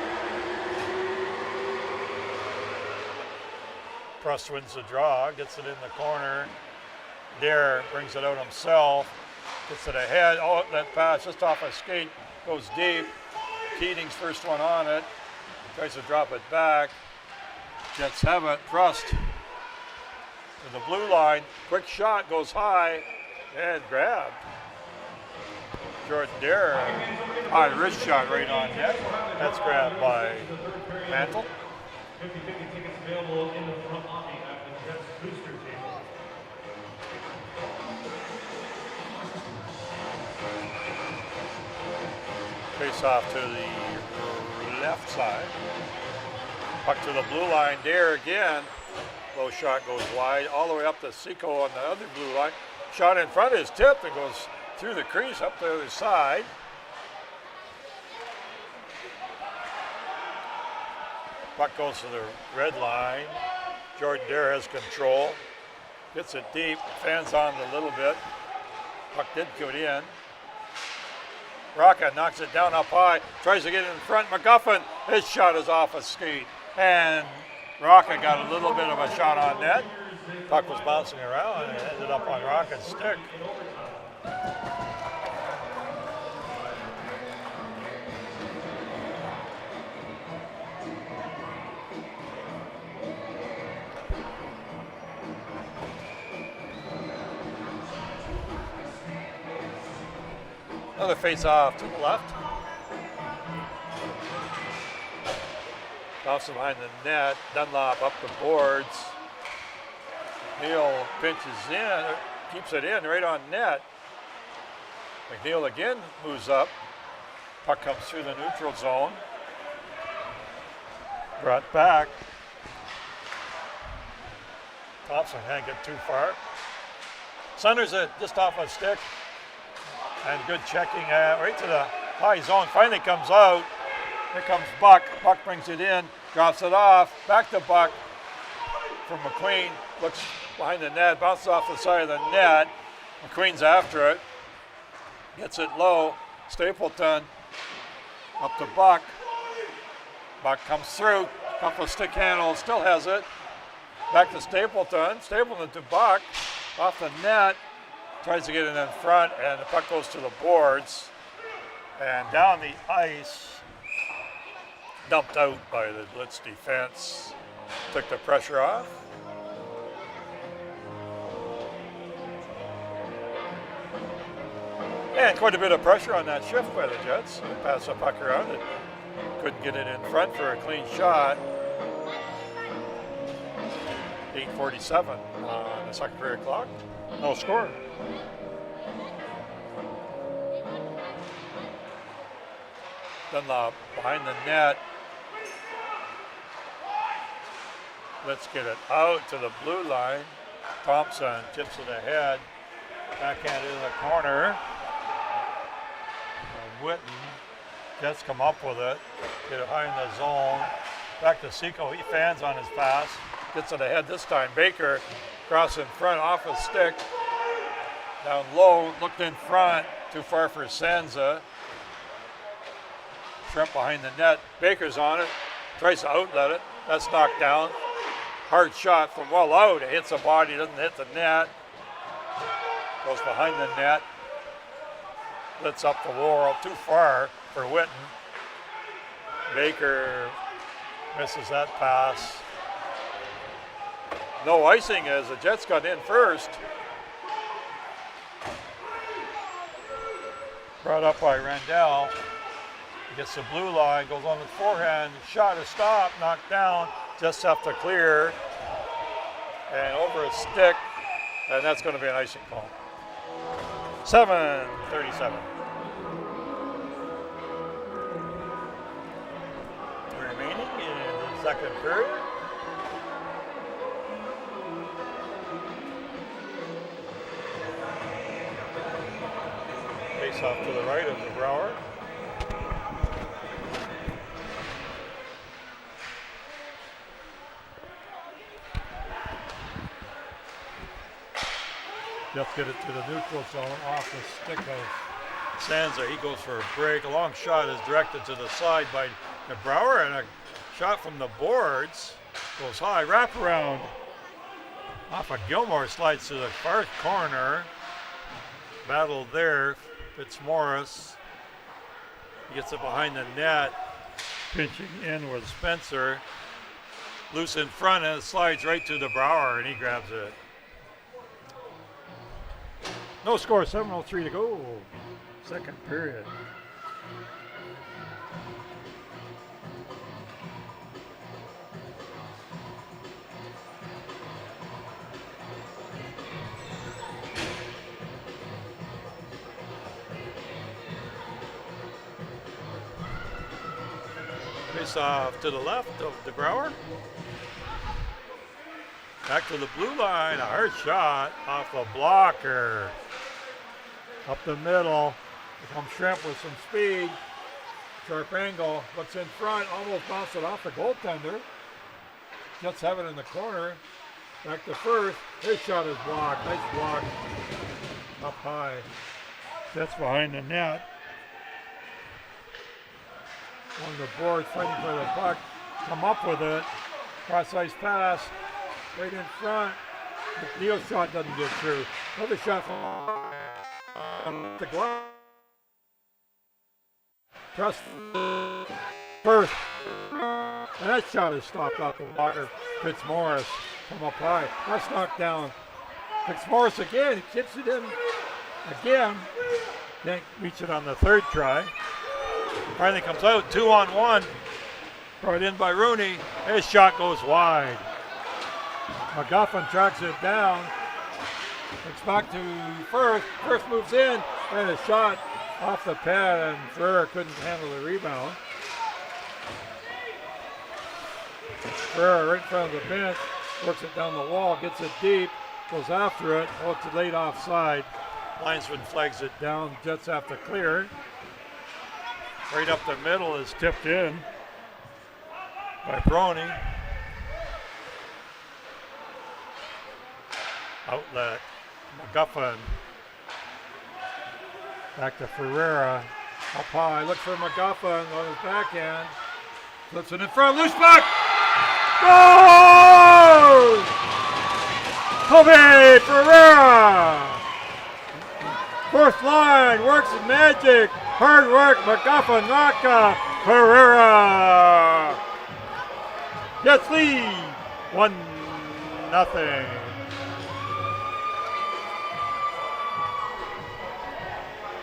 Prust wins the draw, gets it in the corner. Dare brings it out himself, gets it ahead. Oh, that pass just off a skate, goes deep. Keating's first one on it, tries to drop it back. Jets have it. Prust to the blue line, quick shot, goes high, and grabbed. Jordan Dare, high wrist shot right on net. That's grabbed by Mantle. 50-50 tickets available in the front lobby at the Jets booster table. Face off to the left side. Puck to the blue line. Dare again. Low shot goes wide all the way up to Seco on the other blue line. Shot in front is tipped and goes through the crease up the other side. Puck goes to the red line. Jordan Dare has control. Gets it deep. Fans on a little bit. Puck did go in. Rocca knocks it down up high. Tries to get it in front. McGuffin, his shot is off a skate. And Rocca got a little bit of a shot on net. Puck was bouncing around and it ended up on Rocca's stick. Another face off to the left. Thompson behind the net. Dunlop up the boards. Neal pinches in, keeps it in right on net. McNeil again moves up. Puck comes through the neutral zone. Brought back. Thompson can't get too far. Centers it just off a stick. And good checking right to the high zone. Finally comes out. Here comes Buck. Buck brings it in, drops it off. Back to Buck from McQueen. Looks behind the net, bounces off the side of the net. McQueen's after it. Gets it low. Stapleton up to Buck. Buck comes through. Couple of stick handles, still has it. Back to Stapleton. Stapleton to Buck. Off the net. Tries to get it in front, and the puck goes to the boards. And down the ice, dumped out by the Blitz defense. Took the pressure off. And quite a bit of pressure on that shift by the Jets. They passed the puck around it. Couldn't get it in front for a clean shot. 8:47 on the second period clock. No score. Dunlop behind the net. Let's get it out to the blue line. Thompson chips it ahead. Backhand into the corner. Witten. Jets come up with it. Get it high in the zone. Back to Seco. He fans on his pass. Gets it ahead this time. Baker cross in front off his stick. Down low. Looked in front. Too far for Sansa. Shrimp behind the net. Baker's on it. Tries to outlet it. That's knocked down. Hard shot from well out. It hits the body. Doesn't hit the net. Goes behind the net. Blitz up the wall. Too far for Witten. Baker misses that pass. No icing as the Jets got in first. Brought up by Randell. Gets the blue line, goes on the forehand. Shot is stopped, knocked down. Just have to clear. And over a stick. And that's going to be an icing call. 7:37. Remaining in the second period. Face off to the right of the Brower. Just get it to the neutral zone off the stick of Sansa. He goes for a break. A long shot is directed to the side by the Brower, and a shot from the boards goes high. Wrap around off of Gilmore, slides to the far corner. Battle there. Fitzmaurice. He gets it behind the net. Pinching in with Spencer. Loose in front, and it slides right to the Brower, and he grabs it. No score, 7:03 to go. Second period. Face off to the left of the Brower. Back to the blue line, a hard shot off a blocker. Up the middle, here comes Shrimp with some speed. Sharp angle, looks in front, almost bounced it off the goaltender. Jets have it in the corner. Back to first, his shot is blocked, nice block. Up high, Jets behind the net. On the board, fighting for the puck, come up with it. Cross ice pass, right in front. McNeil's shot doesn't get through. Another shot from the glove. Trust first. And that shot is stopped off the blocker. Fitzmaurice from up high. That's knocked down. Fitzmaurice again. He chips it in again. Can't reach it on the third try. Finally comes out 2-on-1. Brought in by Rooney. His shot goes wide. McGuffin tracks it down. It's back to Firth. Firth moves in, and a shot off the pad, and Ferrer couldn't handle the rebound. Ferrer right in front of the bench, works it down the wall, gets it deep, goes after it. Oh, it's late offside. Linesman flags it down. Jets have to clear. Right up the middle is tipped in by Brony. Outlet. McGuffin. Back to Ferreira. Up high. Looks for McGuffin on his backhand. Flips it in front. Loose puck. Goal! Kobe Ferreira. Fourth line. Works magic. Hard work. McGuffin. Rocca. Ferreira. Jets lead. 1-0.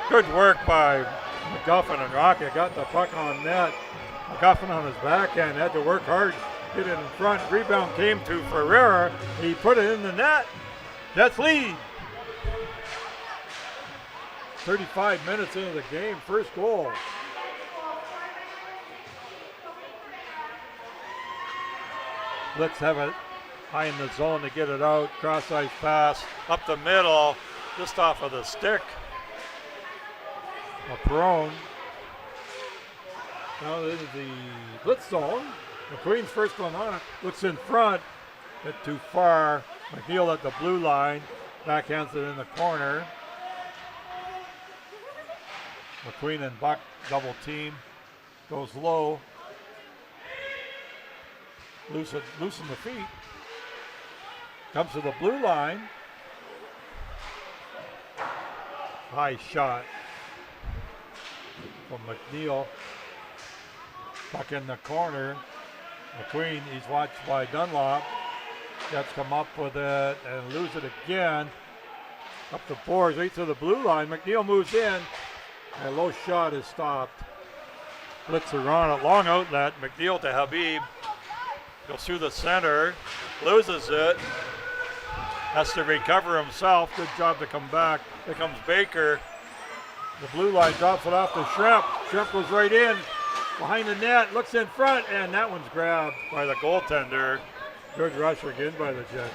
Good work by McGuffin and Rocket. Got the puck on net. McGuffin on his backhand had to work hard, get it in front. Rebound came to Ferreira. He put it in the net. Jets lead. 35 minutes into the game, first goal. Let's have it high in the zone to get it out. Cross ice pass up the middle, just off of the stick. Perone. Now into the blitz zone. McQueen's first one on it. Looks in front. Bit too far. McNeil at the blue line. Backhands it in the corner. McQueen and Buck double team. Goes low. Loosen the feet. Comes to the blue line. High shot from McNeil. Buck in the corner. McQueen, he's watched by Dunlop. Jets come up with it and lose it again. Up the boards, right to the blue line. McNeil moves in. A low shot is stopped. Blitzer on it, long outlet. McNeil to Habib. Goes through the center, loses it. Has to recover himself. Good job to come back. Here comes Baker. The blue line drops it off to Shrimp. Shrimp goes right in. Behind the net, looks in front, and that one's grabbed by the goaltender. Good rush again by the Jets.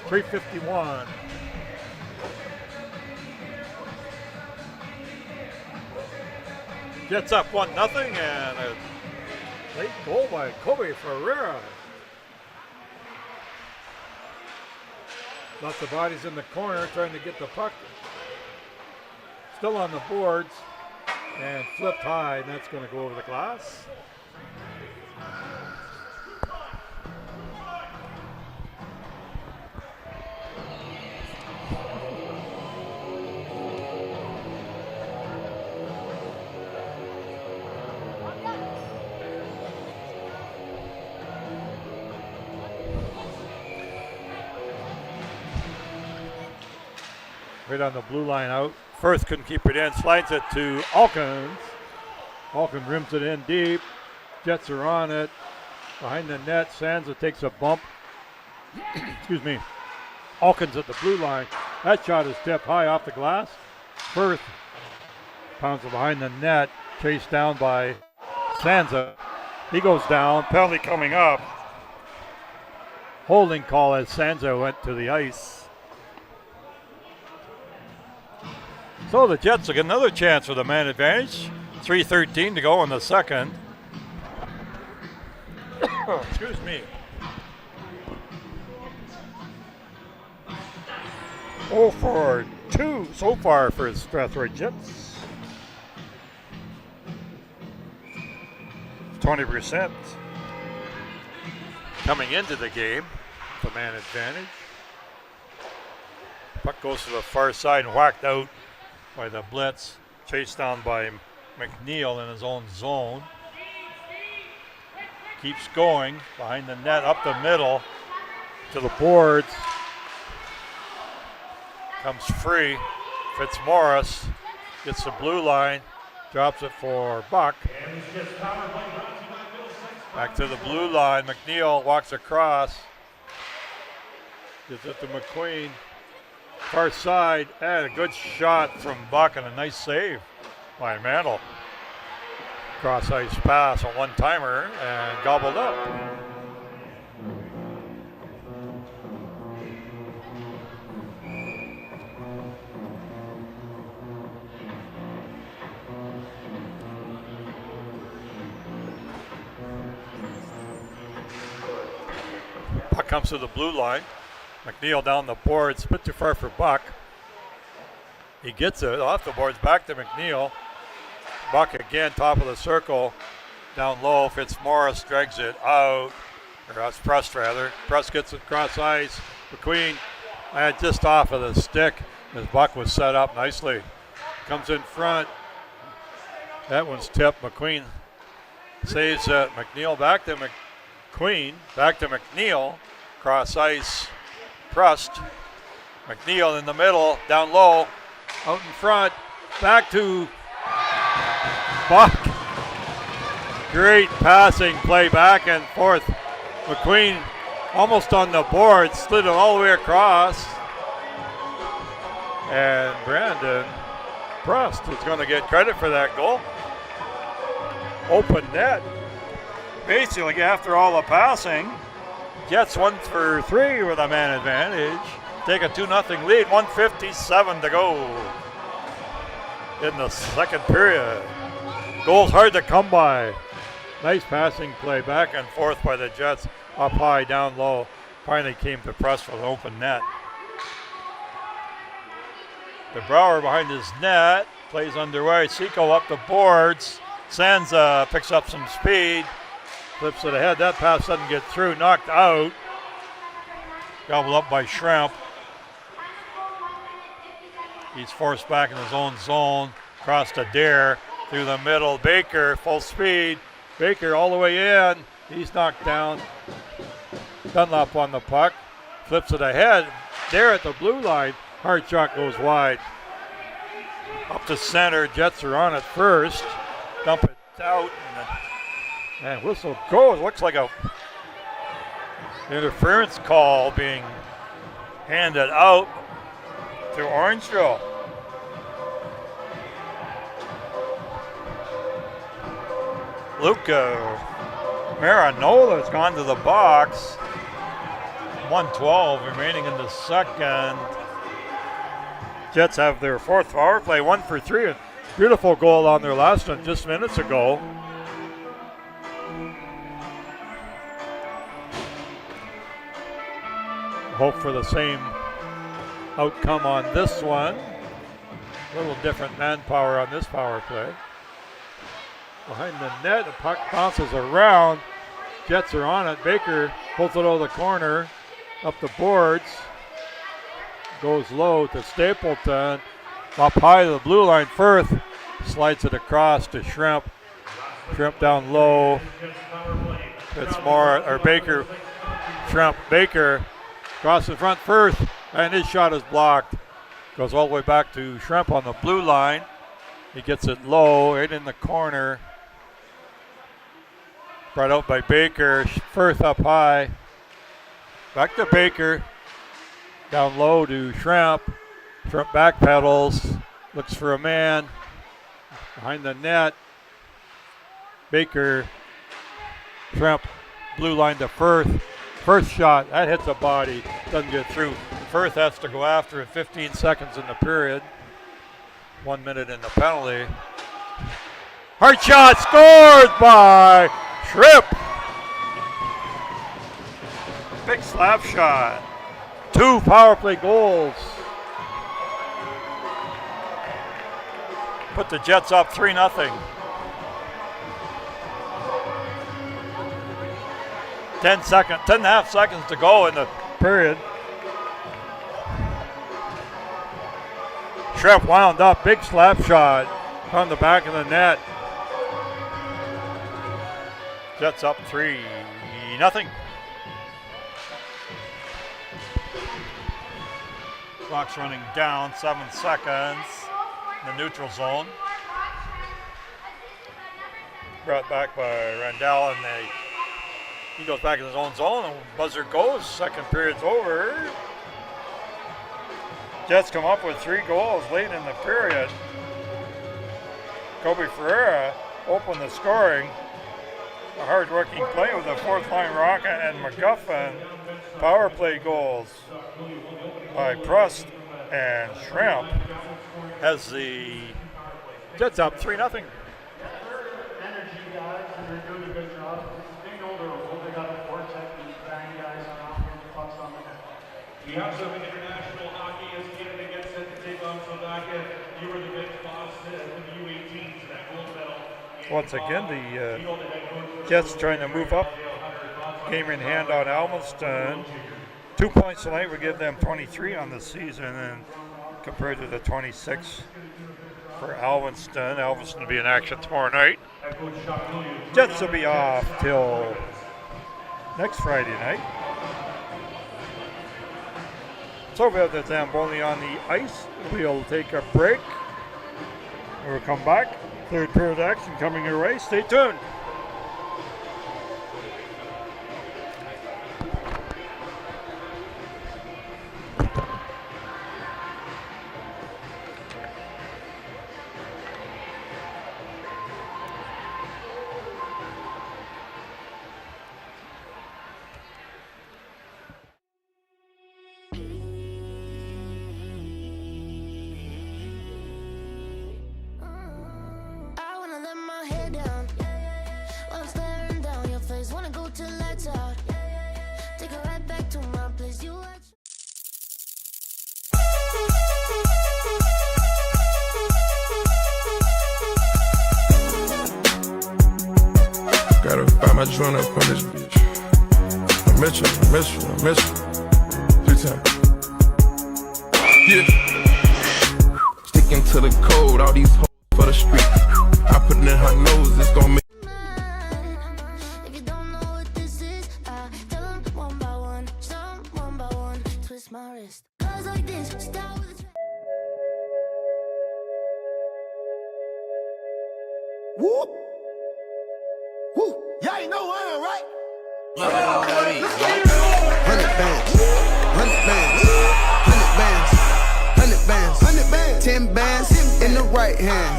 .351. Jets up 1-0, and a late goal by Kobe Ferreira. Lots of bodies in the corner trying to get the puck. Still on the boards and flipped high, and that's going to go over the glass. Right on the blue line out. Firth couldn't keep it in. Slides it to Alkins. Alkins rims it in deep. Jets are on it. Behind the net, Sansa takes a bump. Excuse me. Alkins at the blue line. That shot is tipped high off the glass. Firth pounds it behind the net. Chased down by Sansa. He goes down. Penalty coming up. Holding call as Sansa went to the ice. So the Jets will get another chance for the man advantage. 3:13 to go in the second. Excuse me. 0 for 2 so far for Strathroy Jets. 20% coming into the game. The man advantage. Puck goes to the far side and whacked out by the Blitz, chased down by McNeil in his own zone. Keeps going behind the net, up the middle to the boards. Comes free. Fitzmaurice gets the blue line, drops it for Buck. Back to the blue line. McNeil walks across. Gives it to McQueen. Far side, and a good shot from Buck and a nice save by Mantle. Cross ice pass, a one-timer, and gobbled up. Puck comes to the blue line. McNeil down the boards, a bit too far for Buck. He gets it off the boards, back to McNeil. Buck again, top of the circle, down low. Fitzmaurice drags it out, or that's Press rather. Press gets it across ice. McQueen just off of the stick as Buck was set up nicely. Comes in front. That one's tipped. McQueen saves it. McNeil back to McQueen, back to McNeil. Cross ice. Prust. McNeil in the middle, down low, out in front, back to Buck. Great passing play back and forth. McQueen almost on the board, slid it all the way across. And Brandon Prust is going to get credit for that goal. Open net. Basically, after all the passing, Jets 1 for 3 with a man advantage. Take a 2-0 lead, 1:57 to go in the second period. Goals hard to come by. Nice passing play back and forth by the Jets. Up high, down low. Finally came to Prust for the open net. The Brower behind his net. Plays underway. Seco up the boards. Sansa picks up some speed. Flips it ahead. That pass doesn't get through. Knocked out. Gobbled up by Shrimp. He's forced back in his own zone. Across to Dare. Through the middle. Baker, full speed. Baker all the way in. He's knocked down. Dunlop on the puck. Flips it ahead. Dare at the blue line. Hard shot goes wide. Up to center. Jets are on it first. Dump it out. And whistle goes. Looks like a interference call being handed out to Orangeville. Luca Marinola's gone to the box. 1:12 remaining in the second. Jets have their fourth power play, 1 for 3. Beautiful goal on their last one just minutes ago. Hope for the same outcome on this one. A little different manpower on this power play. Behind the net, the puck bounces around. Jets are on it. Baker pulls it over the corner, up the boards. Goes low to Stapleton. Up high to the blue line. Firth slides it across to Shrimp. Shrimp down low. It's more, or Baker. Shrimp, Baker. Across the front, Firth. And his shot is blocked. Goes all the way back to Shrimp on the blue line. He gets it low, right in the corner. Brought out by Baker. Firth up high. Back to Baker. Down low to Shrimp. Shrimp backpedals. Looks for a man. Behind the net. Baker. Shrimp. Blue line to Firth. First shot. That hits a body. Doesn't get through. Firth has to go after it. 15 seconds in the period. 1 minute in the penalty. Hard shot. Scored by Shrimp. Big slap shot. 2 power play goals. Put the Jets up 3-0. 10.5 seconds to go in the period. Shrimp wound up. Big slap shot on the back of the net. Jets up 3-0. Clock's running down, 7 seconds in the neutral zone. Brought back by Randall, and he goes back in his own zone, and buzzer goes. Second period's over. Jets come up with 3 goals late in the period. Kobe Ferreira opened the scoring. A hard-working play with the fourth line Rocket and McGuffin. Power play goals by Prust and Shrimp has the Jets up 3-0. Energy guys, they're doing a good job. They know their role. They got the forecheck and bang guys on offense, pucks on the net. We have some international hockey as Canada gets set to take on Slovakia. You were the big boss of the U18 to that gold medal. Once again, the Jets trying to move up. Game in hand on Almaston. 2 points tonight would give them 23 on the season, and compared to the 26 for Alvinston. Alvinston will be in action tomorrow night. Jets will be off till next Friday night. So we have the Zamboni on the ice. We'll take a break. We'll come back. Third period action coming your way. Stay tuned. my joint up on this bitch. I miss you, I miss you, I miss you. 3 times. Yeah. Sticking to the code, all these hoes for the street. I put it in her nose, it's gon' make. If you don't know what this is, I tell them one by one, twist my wrist. Cause like this, start with a Whoop. Woo. Y'all ain't know one, right? 100 bands, 100 bands, 100 bands, 100 bands, 100 bands, 10 bands in the right hand,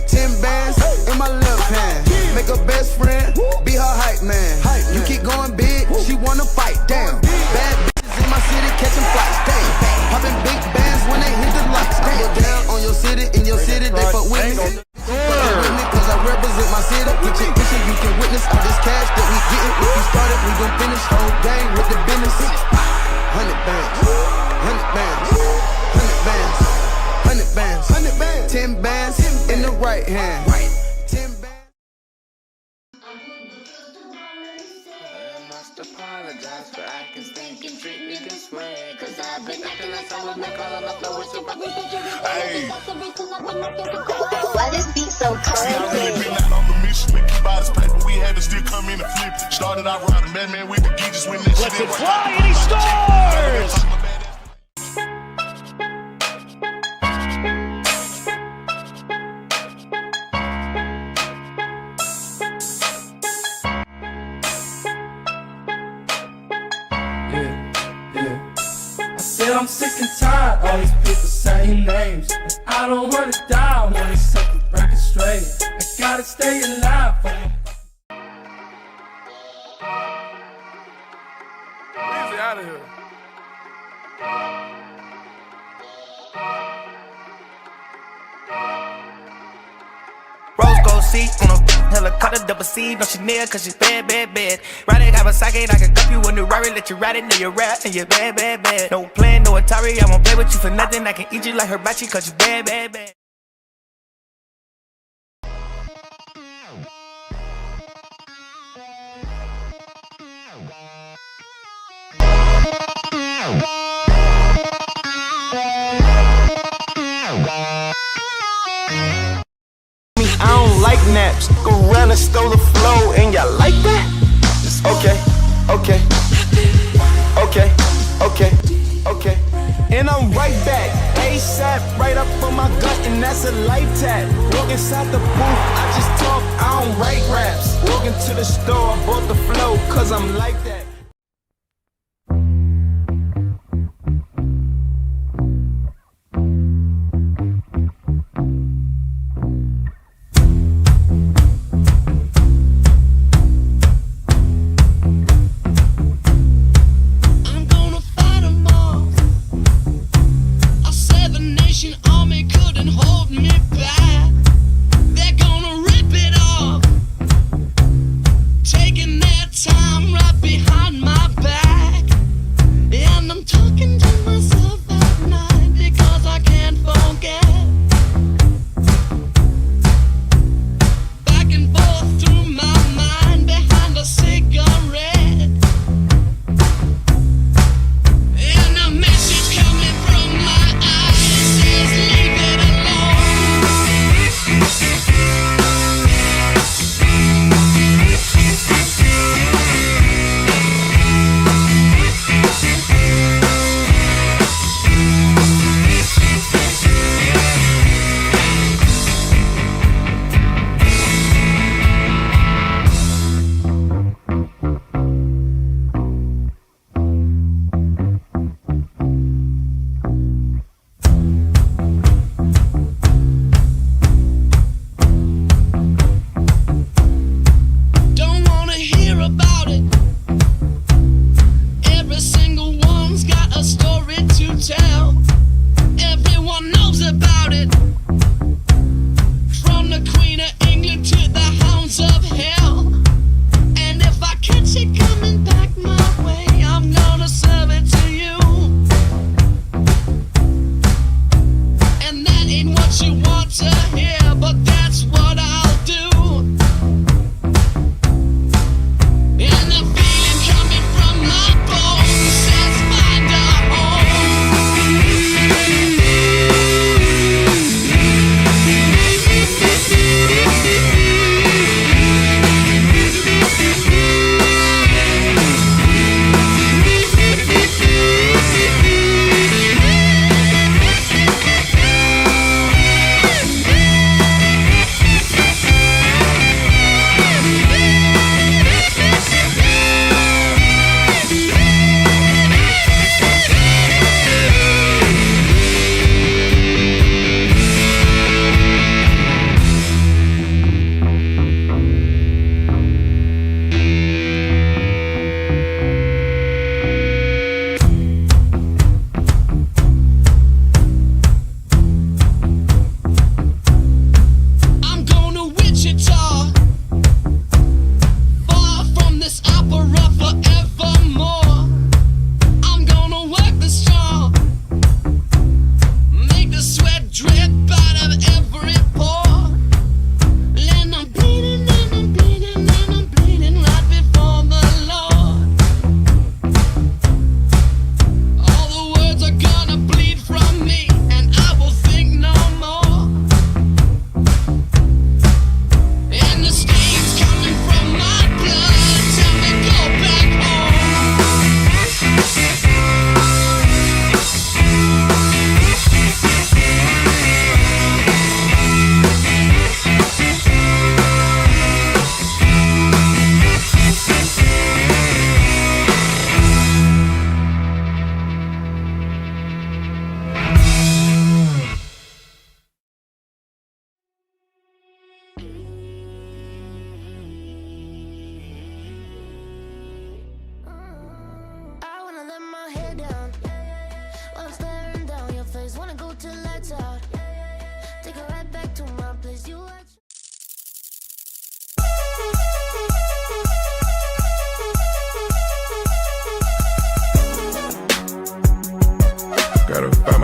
10 bands in my left hand. Make her best friend, be her hype man. You keep going big, she wanna fight. Damn, bad bitches in my city catching flights. Damn, popping big bands when they hit the lights. Damn, down on your city, in your city, they fuck with me. Cause I represent my city. Get your picture, you can witness all this cash that we getting. If we started, we gon' finish. Whole gang with the business. 100 bands, 100 bands, 100 bands, 100 bands, 100 bands, 10 bands in the right hand. 10 bands. I must apologize for acting, thinking, treat me this way. Cause I've been acting like I was make all on the floor with super. Hey. Why this beat so See, I really been out on the mission to keep out this paper. We had to still come in and flip it. Started out riding Batman with the geeches when that shit didn't Fly and he scores! I'm sick and tired, all these people saying names. And I don't wanna die when they set the record straight. I gotta stay alive for my Easy out of here. Rose gold seat on a helicopter, double C, no Chanel, cause she's bad, bad, bad. Ride it, have a socket, I can cup you in the Rari, let you ride it, now you're rap, and you're bad, bad, bad. No plan, no Atari, I won't play with you for nothing, I can eat you like hibachi, cause you bad, bad, bad. I don't like naps. Go round and stole the flow, and y'all like that? Okay, okay, okay, okay, okay. And I'm right back, ASAP, right up on my gut, and that's a life tap. Walk inside the booth, I just talk, I don't write raps. Walk into the store, I bought the flow, cause I'm like that. Taking their time right behind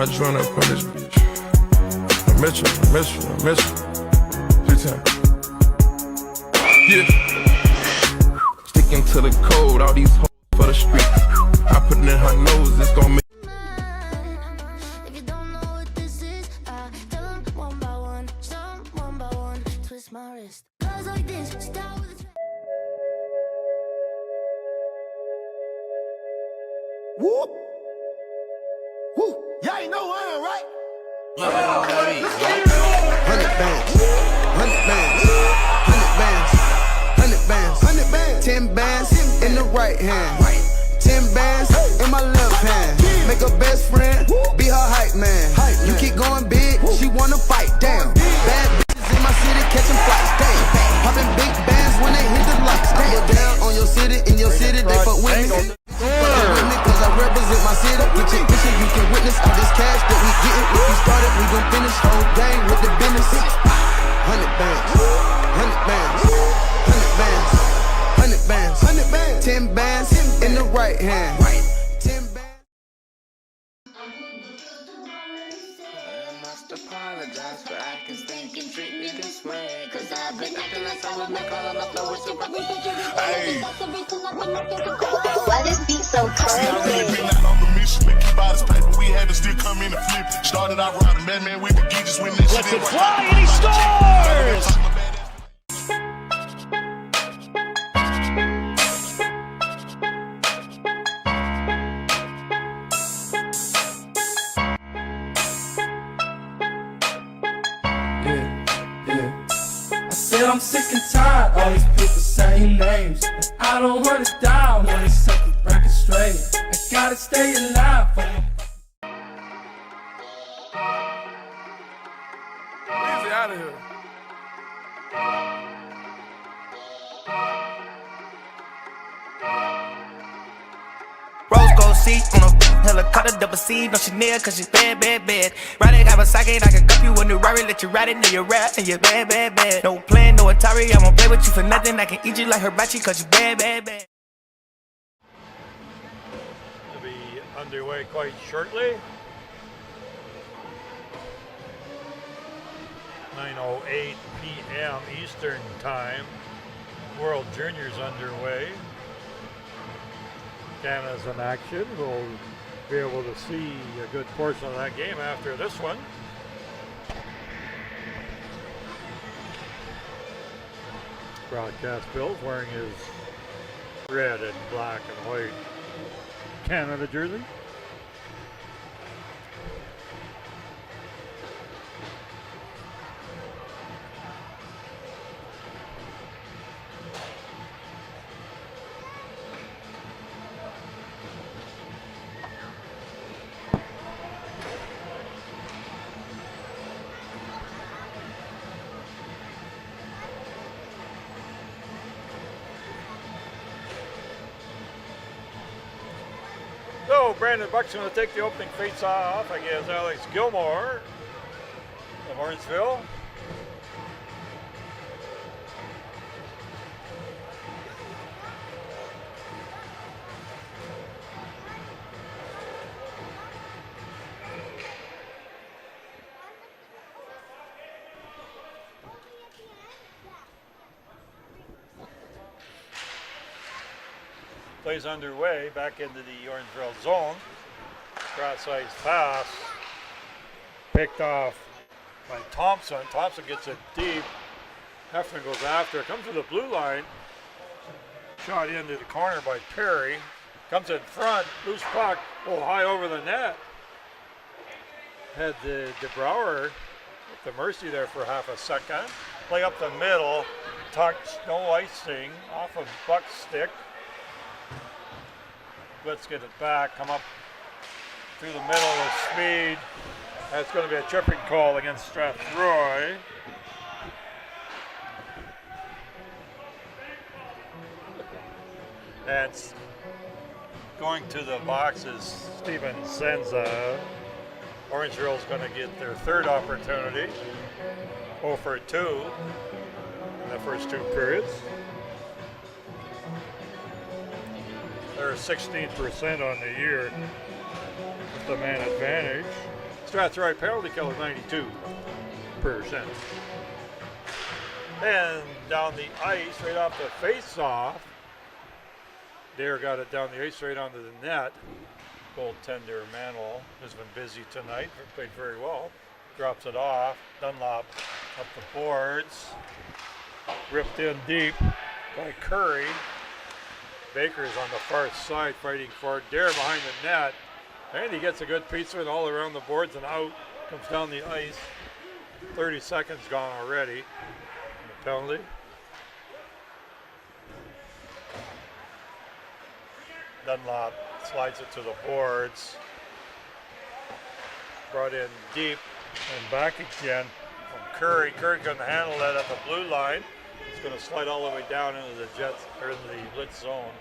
my joint up on this bitch. I miss you. 3 times. Yeah. Sticking to the code, all these hoes for the street. I put it in her nose, it's gon' make. If you don't know what this is, I tell them one by one, some one by one, twist my wrist. Girls like this, start with a Whoop. Woo. Y'all ain't know I am, right? 100 bands, 100 bands, 100 bands, 100 bands, 100 bands, 10 bands in the right hand, 10 bands in my left hand. Make her best friend be her hype man. You keep going big, she wanna fight. Damn, bad bitches in my city catching flights. Damn, popping big bands when they hit the lights. I go down on your city, in your city they fuck with me. Cause I represent my city. Get your issue, you can witness all this cash that we getting. If we started, we gon' finish whole game with the business. 100 bands, 100 bands, 100 bands, 100 bands, 100 bands, 10 bands in the right hand, 10 bands. I must apologize for acting stinking, treat me this way. Cause I've been acting like I was make all on the floor with super. Hey. Why this beat so See, I really crazy? been out on the mission to keep out his paper. We had to still come in and flip it. Started out riding Batman with the geezers when this shit didn't work. Fly and he scores! I said I'm sick and tired, all these people saying names. And I don't wanna die, I wanna set the record straight. I gotta stay alive for my Easy out of here. Rose gold seat on a helicopter, double C, no Chanel, cause she's bad. Riding Kawasaki, I can cup you a new Rari, let you ride it in your rap, and you're bad. No plan, no Atari, I won't play with you for nothing. I can eat you like hibachi, cause you bad. Will be underway quite shortly. 9:08 p.m. Eastern Time. World Juniors underway. Canada's in action. We'll be able to see a good portion of that game after this one. Broadcast Bill's wearing his red and black and white Canada jersey. So Brandon Buck's going to take the opening face off against Alex Gilmore of Orangeville. Plays underway, back into the Orangeville zone. Cross-ice pass, picked off by Thompson. Thompson gets it deep. Heffernan goes after it, comes to the blue line. Shot into the corner by Perry. Comes in front, loose puck, high over the net. Had the DeBrouwer at the mercy there for half a second. Play up the middle, touch, no icing, off of Buck's stick. Let's get it back, come up through the middle with speed. That's going to be a tripping call against Strathroy. And going to the box is Steven Senza. Orangeville is going to get their third opportunity. 0 for 2 in the first 2 periods. They're 16% on the year with the man advantage. Strathroy penalty killer 92%. And down the ice, right off the face-off. Dare got it down the ice right onto the net. Goaltender Manuel has been busy tonight, played very well. Drops it off. Dunlop up the boards. Ripped in deep by Curry. Baker's on the far side fighting for it. Dare behind the net. And he gets a good piece of it all around the boards and out. Comes down the ice. 30 seconds gone already. The penalty. Dunlop slides it to the boards. Brought in deep and back again from Curry. Curry couldn't handle that at the blue line. It's going to slide all the way down into the Jets, or into the Blitz zone.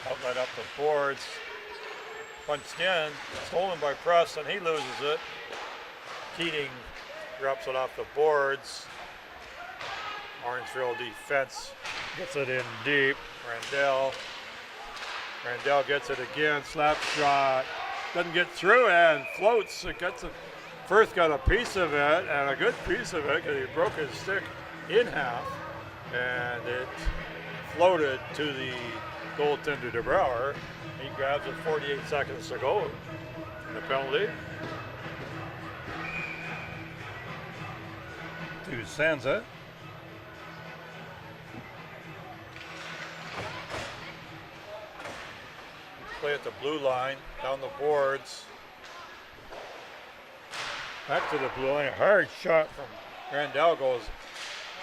Outlet up the boards. Punched in, stolen by Preston. He loses it. Keating drops it off the boards. Orangeville defense gets it in deep. Randell gets it again. Slap shot. Doesn't get through and floats. It gets it. Firth got a piece of it, and a good piece of it, because he broke his stick in half, and it floated to the goaltender DeBrouwer. He grabs it 48 seconds to go in the penalty. To Sansa. Play at the blue line, down the boards. Back to the blue line. A hard shot from Randall goes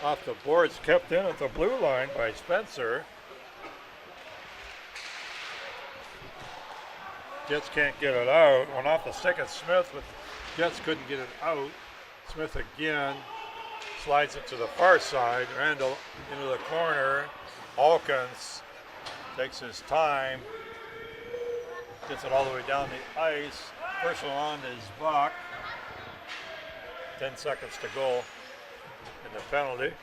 off the boards, kept in at the blue line by Spencer. Jets can't get it out. Went off the stick of Smith, but Jets couldn't get it out. Smith again slides it to the far side. Randall into the corner. Hawkins takes his time. Gets it all the way down the ice. First one on is Buck. 10 seconds to go in the penalty.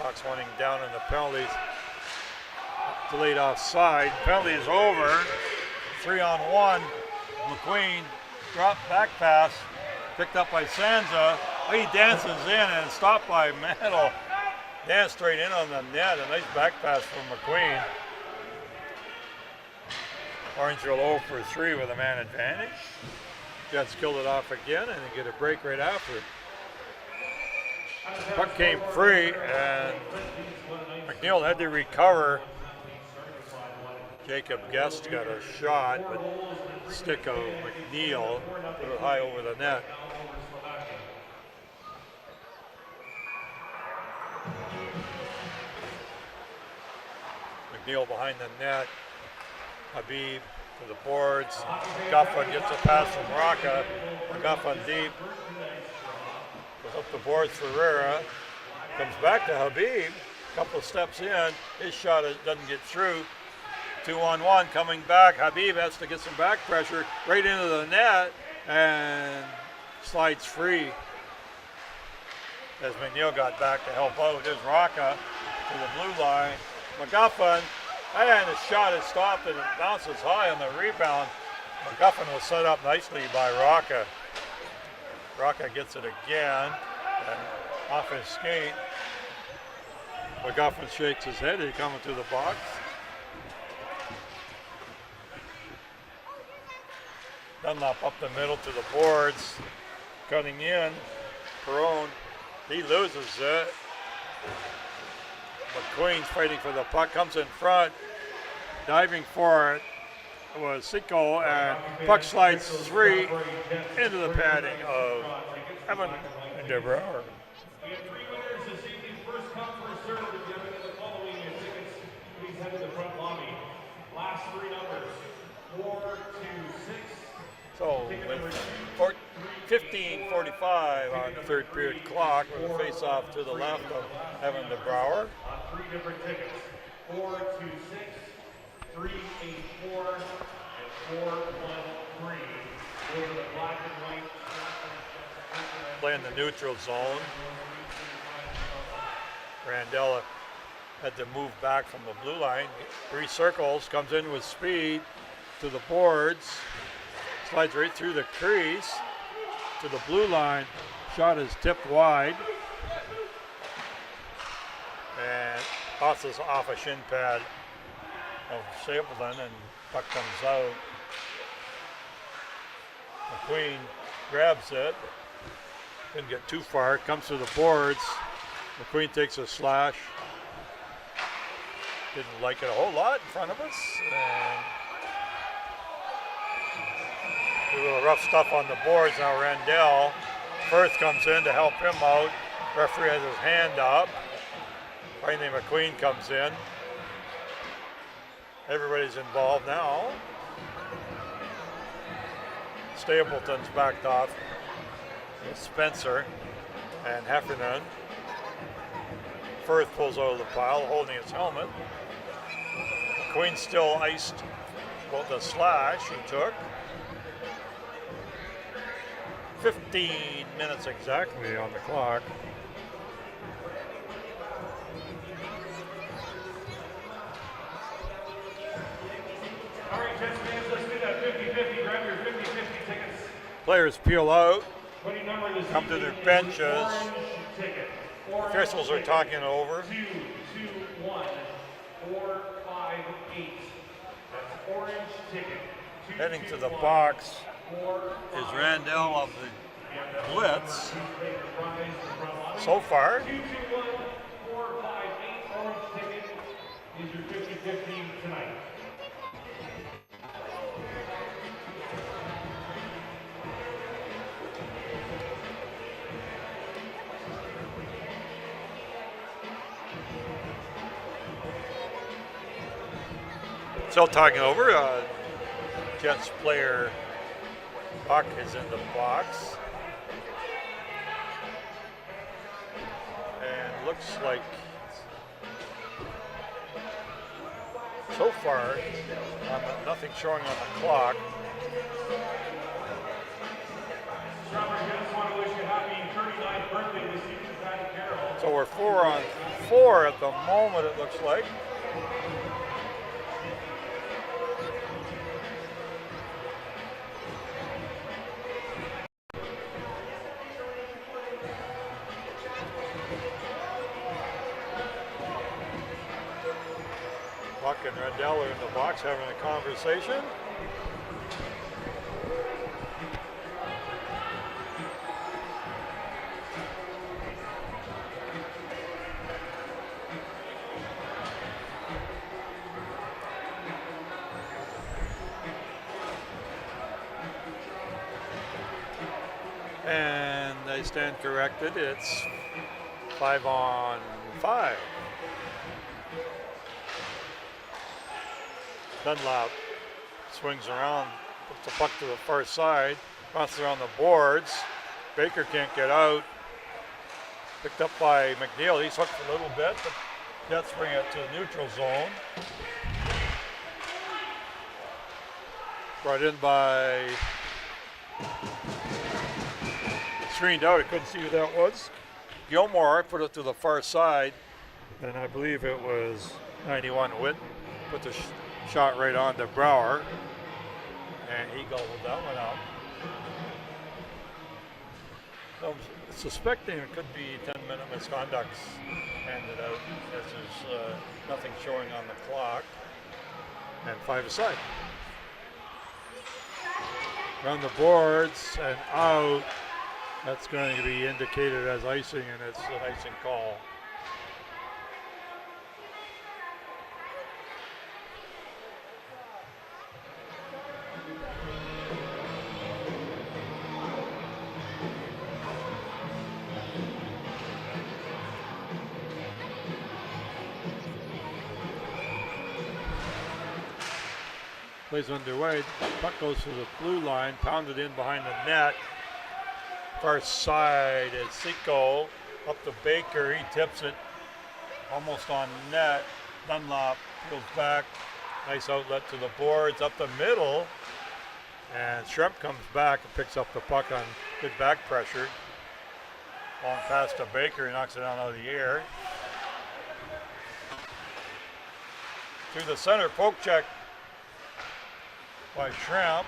Buck's running down in the penalties. Delayed offside. Penalty is over. 3-on-1. McQueen drop back pass. Picked up by Sansa. He dances in and stopped by Mantle. Danced straight in on the net. A nice back pass from McQueen. Orangeville 0 for 3 with a man advantage. Jets killed it off again, and they get a break right after. Puck came free, and McNeil had to recover. Jacob Guest got a shot, but stick of McNeil put it high over the net. McNeil behind the net. Habib to the boards. Guffin gets a pass from Rocca. Guffin deep. Goes up the boards for Ferreira. Comes back to Habib. Couple of steps in. His shot doesn't get through. 2-on-1 coming back. Habib has to get some back pressure right into the net and slides free as McNeil got back to help out. There's Rocca to the blue line. McGuffin. And the shot is stopped and it bounces high on the rebound. McGuffin was set up nicely by Rocca. Rocca gets it again and off his skate. McGuffin shakes his head. He's coming to the box. Dunlop up the middle to the boards. Cutting in. Perone. He loses it. McQueen's fighting for the puck, comes in front, diving for it was Siko, and puck slides 3 into the padding of Evan DeBrouwer. We have 3 winners this evening. First come, first served. If you have the following tickets, please head to the front lobby. Last 3 numbers, 4 to 6. So with 15:45 on the third period clock, with a face-off to the left of Evan DeBrouwer. 3 different tickets, 4 to 6, 3-8-4, and 4-1-3. Those are the black and white. Playing the neutral zone. Randella had to move back from the blue line. 3 circles, comes in with speed to the boards, slides right through the crease to the blue line. Shot is tipped wide. And bounces off a shin pad of Stapleton, and puck comes out. McQueen grabs it. Didn't get too far. Comes to the boards. McQueen takes a slash. Didn't like it a whole lot in front of us. And a little rough stuff on the boards. Now Randell. Firth comes in to help him out. Referee has his hand up. Finally McQueen comes in. Everybody's involved now. Stapleton's backed off with Spencer and Heffernan. Firth pulls out of the pile, holding his helmet. McQueen still iced about the slash he took. 15 minutes exactly on the clock. All right, Jets fans, let's do that 50-50. Grab your 50-50 tickets. Players peel out, 20 number this come to their evening is benches. orange ticket. Orange Officials are ticket. talking over. 221 458. That's orange ticket. Heading to the box is Randell of the Blitz. So far, 221 458. Orange ticket is your 50-50 tonight. still talking over. Jets player Buck is in the box. And looks like so far nothing showing on the clock. Strathroy, just want to wish you happy 39th birthday this evening, Patty Carroll. So we're 4-on-4 at the moment, it looks like. Buck and Randell are in the box having a conversation. And they stand corrected. It's 5-on-5. Dunlop swings around, puts the puck to the far side, bounces around the boards. Baker can't get out. Picked up by McNeil. He's hooked a little bit, but Jets bring it to the neutral zone. Brought in by, screened out. I couldn't see who that was. Gilmore put it to the far side, and I believe it was 91 Witt. Put the shot right on to Brower, and he gobbled that one out. So I'm suspecting it could be 10-minute misconducts handed out, as there's nothing showing on the clock, and 5 aside. Around the boards and out. That's going to be indicated as icing, and it's an icing call. Plays underway. Puck goes to the blue line, pounded in behind the net. Far side is Seco up to Baker. He tips it almost on net. Dunlop goes back. Nice outlet to the boards up the middle. And Shrimp comes back and picks up the puck on good back pressure. Long pass to Baker. He knocks it out of the air. through the center, poke check by Shrimp.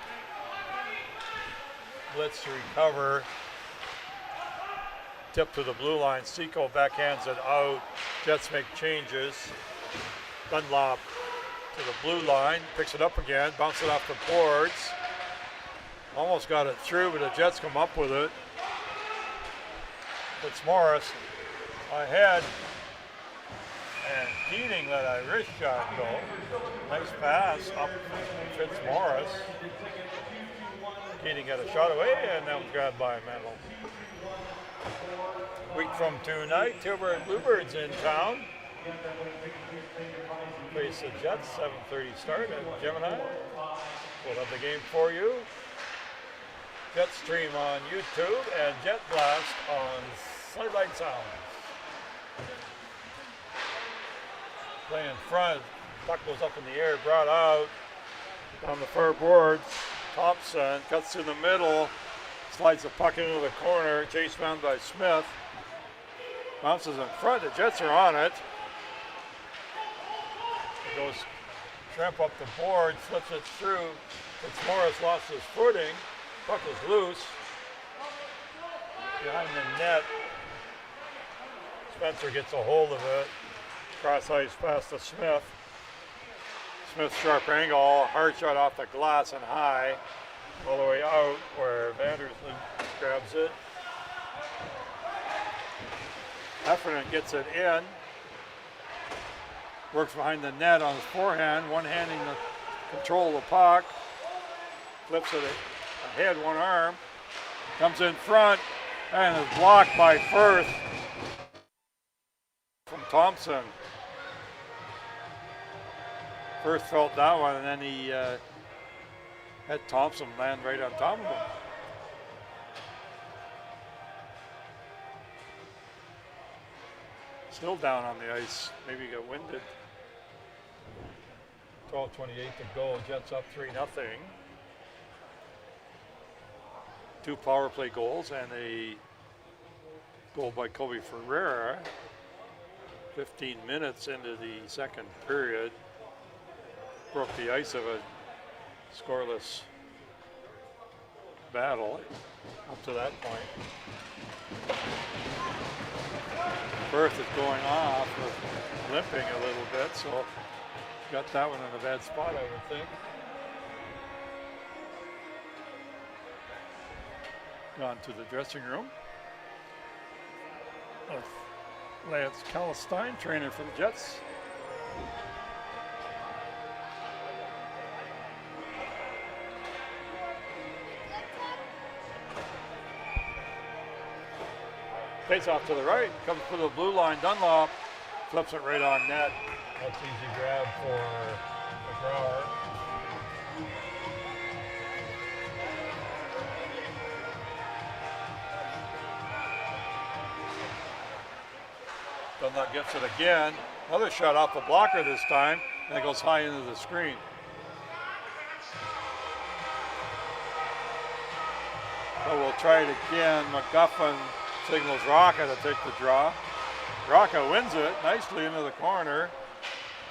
Blitz to recover. Tip to the blue line. Seco backhands it out. Jets make changes. Dunlop to the blue line. Picks it up again. Bounce it off the boards. Almost got it through, but the Jets come up with it. Fitzmaurice ahead. And Keating let a wrist shot go. Nice pass up Fitzmaurice. Keating got a shot away, and that was grabbed by Mendel. Week from tonight, Tilbury Bluebirds in town. Face the Jets, 7:30 start at Gemini. We'll have the game for you. Jet stream on YouTube and Jet Blast on Sideline Sounds. Play in front, puck goes up in the air, brought out on the far boards. Thompson cuts in the middle, slides the puck into the corner, chased down by Smith. Bounces in front, the Jets are on it. It goes Shrimp up the board, flips it through. Fitzmaurice lost his footing. Puck is loose. Behind the net. Spencer gets a hold of it. Cross ice pass to Smith. Smith sharp angle, hard shot off the glass and high. All the way out where Vandersloot grabs it. Heffernan gets it in. Works behind the net on his forehand, one-handing the control of the puck. Flips it ahead, one arm. Comes in front and is blocked by Firth from Thompson. Firth felt that one, and then he had Thompson land right on top of him. Still down on the ice. Maybe he got winded. 12:28 to go. Jets up 3-0. 2 power play goals and a goal by Kobe Ferreira. 15 minutes into the second period. Broke the ice of a scoreless battle up to that point. Firth is going off, limping a little bit, so got that one in a bad spot, I would think. Gone to the dressing room. Lance Calistine, trainer for the Jets. Face off to the right, comes for the blue line. Dunlop flips it right on net. That's easy grab for McGrawer. Dunlop gets it again. Another shot off the blocker this time, and it goes high into the screen. So we'll try it again. McGuffin signals Rocca to take the draw. Rocca wins it nicely into the corner.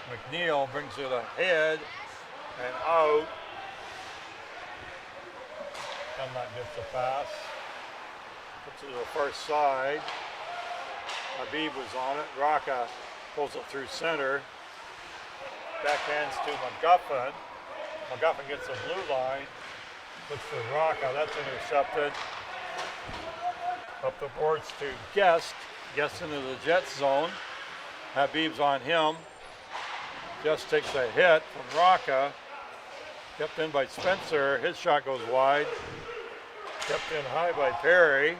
McNeil brings it ahead and out. Dunlop gets the pass. Puts it to the far side. Habib was on it. Rocca pulls it through center. Backhands to McGuffin. McGuffin gets the blue line. Looks for Rocca. That's intercepted. Up the boards to Guest. Guest into the Jets zone. Habib's on him. Guest takes a hit from Rocca. Kept in by Spencer. His shot goes wide. Kept in high by Perry.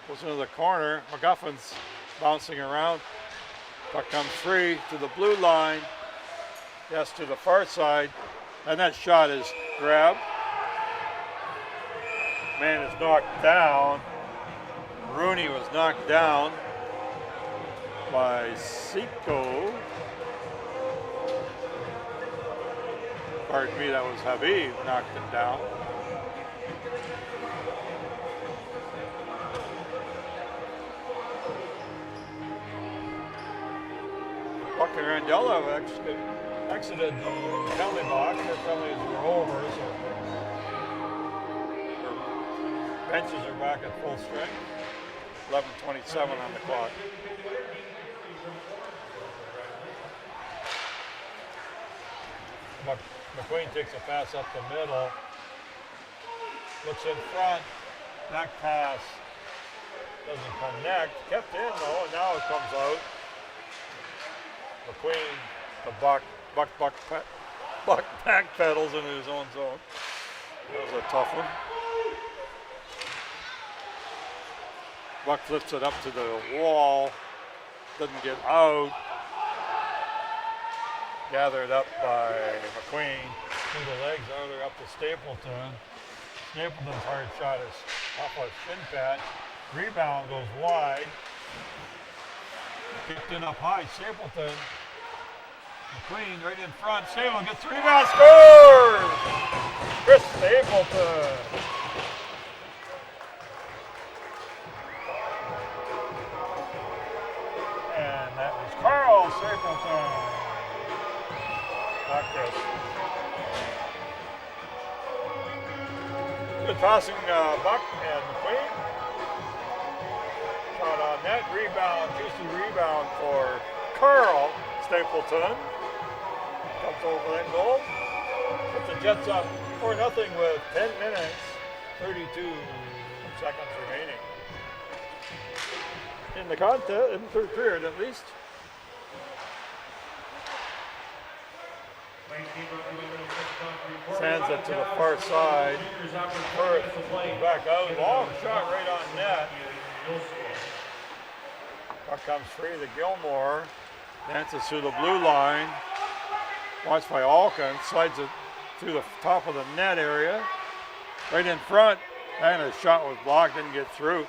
Goes into the corner. McGuffin's bouncing around. Puck comes free to the blue line. Guest to the far side. And that shot is grabbed. Man is knocked down. Rooney was knocked down by Seco. Pardon me, that was Habib knocked him down. Buck and Randell have exited the penalty box. Their penalties were over, so their benches are back at full strength. 11:27 on the clock. McQueen takes a pass up the middle. Looks in front. Back pass. Doesn't connect. Kept in though, and now it comes out. McQueen, the buck back pedals into his own zone. That was a tough one. Buck flips it up to the wall. Doesn't get out. Gathered up by McQueen. Through the legs, earlier up to Stapleton. Stapleton's hard shot is off a shin pad. Rebound goes wide. Kicked in up high. Stapleton. McQueen right in front. Stapleton gets the rebound. Scores! Chris Stapleton. And that was Carl Stapleton. Not Chris. Good passing, Buck and McQueen. Shot on net, rebound, juicy rebound for Carl Stapleton. Comes over that goal. Puts the Jets up 4-0 with 10 minutes, 32 seconds remaining. In the contest, in the third period at least. Sends it to the far side. Firth back out. Long shot right on net. Puck comes free to Gilmore. Dances through the blue line. Watched by Alkin. Slides it through the top of the net area. Right in front. And his shot was blocked. Didn't get through.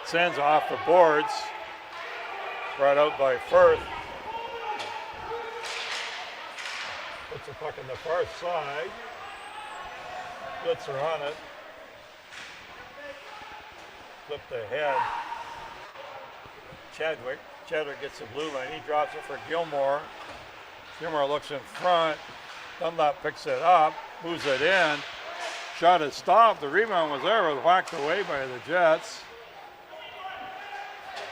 Sends off the boards. Brought out by Firth. Puts the puck on the far side. Blitz are on it. Flipped ahead. Chadwick gets the blue line. He drops it for Gilmore. Gilmore looks in front. Dunlap picks it up, moves it in. Shot is stopped. The rebound was there, was whacked away by the Jets.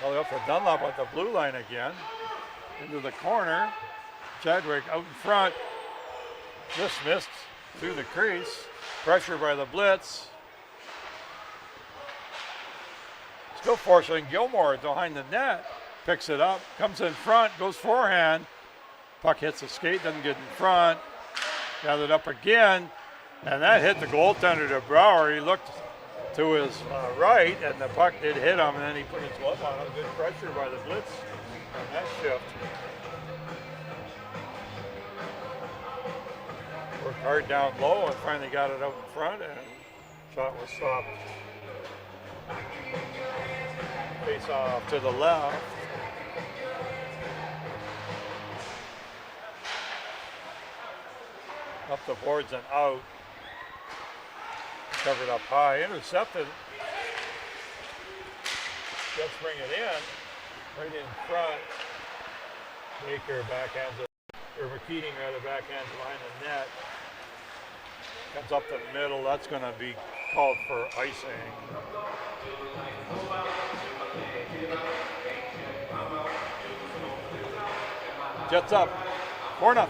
Well, up to Dunlap at the blue line again. Into the corner. Chadwick out in front. Just missed through the crease. Pressure by the Blitz. Still forcing Gilmore behind the net. Picks it up, comes in front, goes forehand. Puck hits the skate, doesn't get in front. Gathered up again, and that hit the goaltender to Brower. He looked to his right, and the puck did hit him, and then he put his glove on it. Good pressure by the Blitz on that shift. Worked hard down low and finally got it out in front, and shot was stopped. Face off to the left. Up the boards and out. Covered up high, intercepted. Jets bring it in. Right in front. Baker backhands it. Or McKeating rather backhands behind the net. Comes up the middle. That's going to be called for icing. Jets up. 4-0.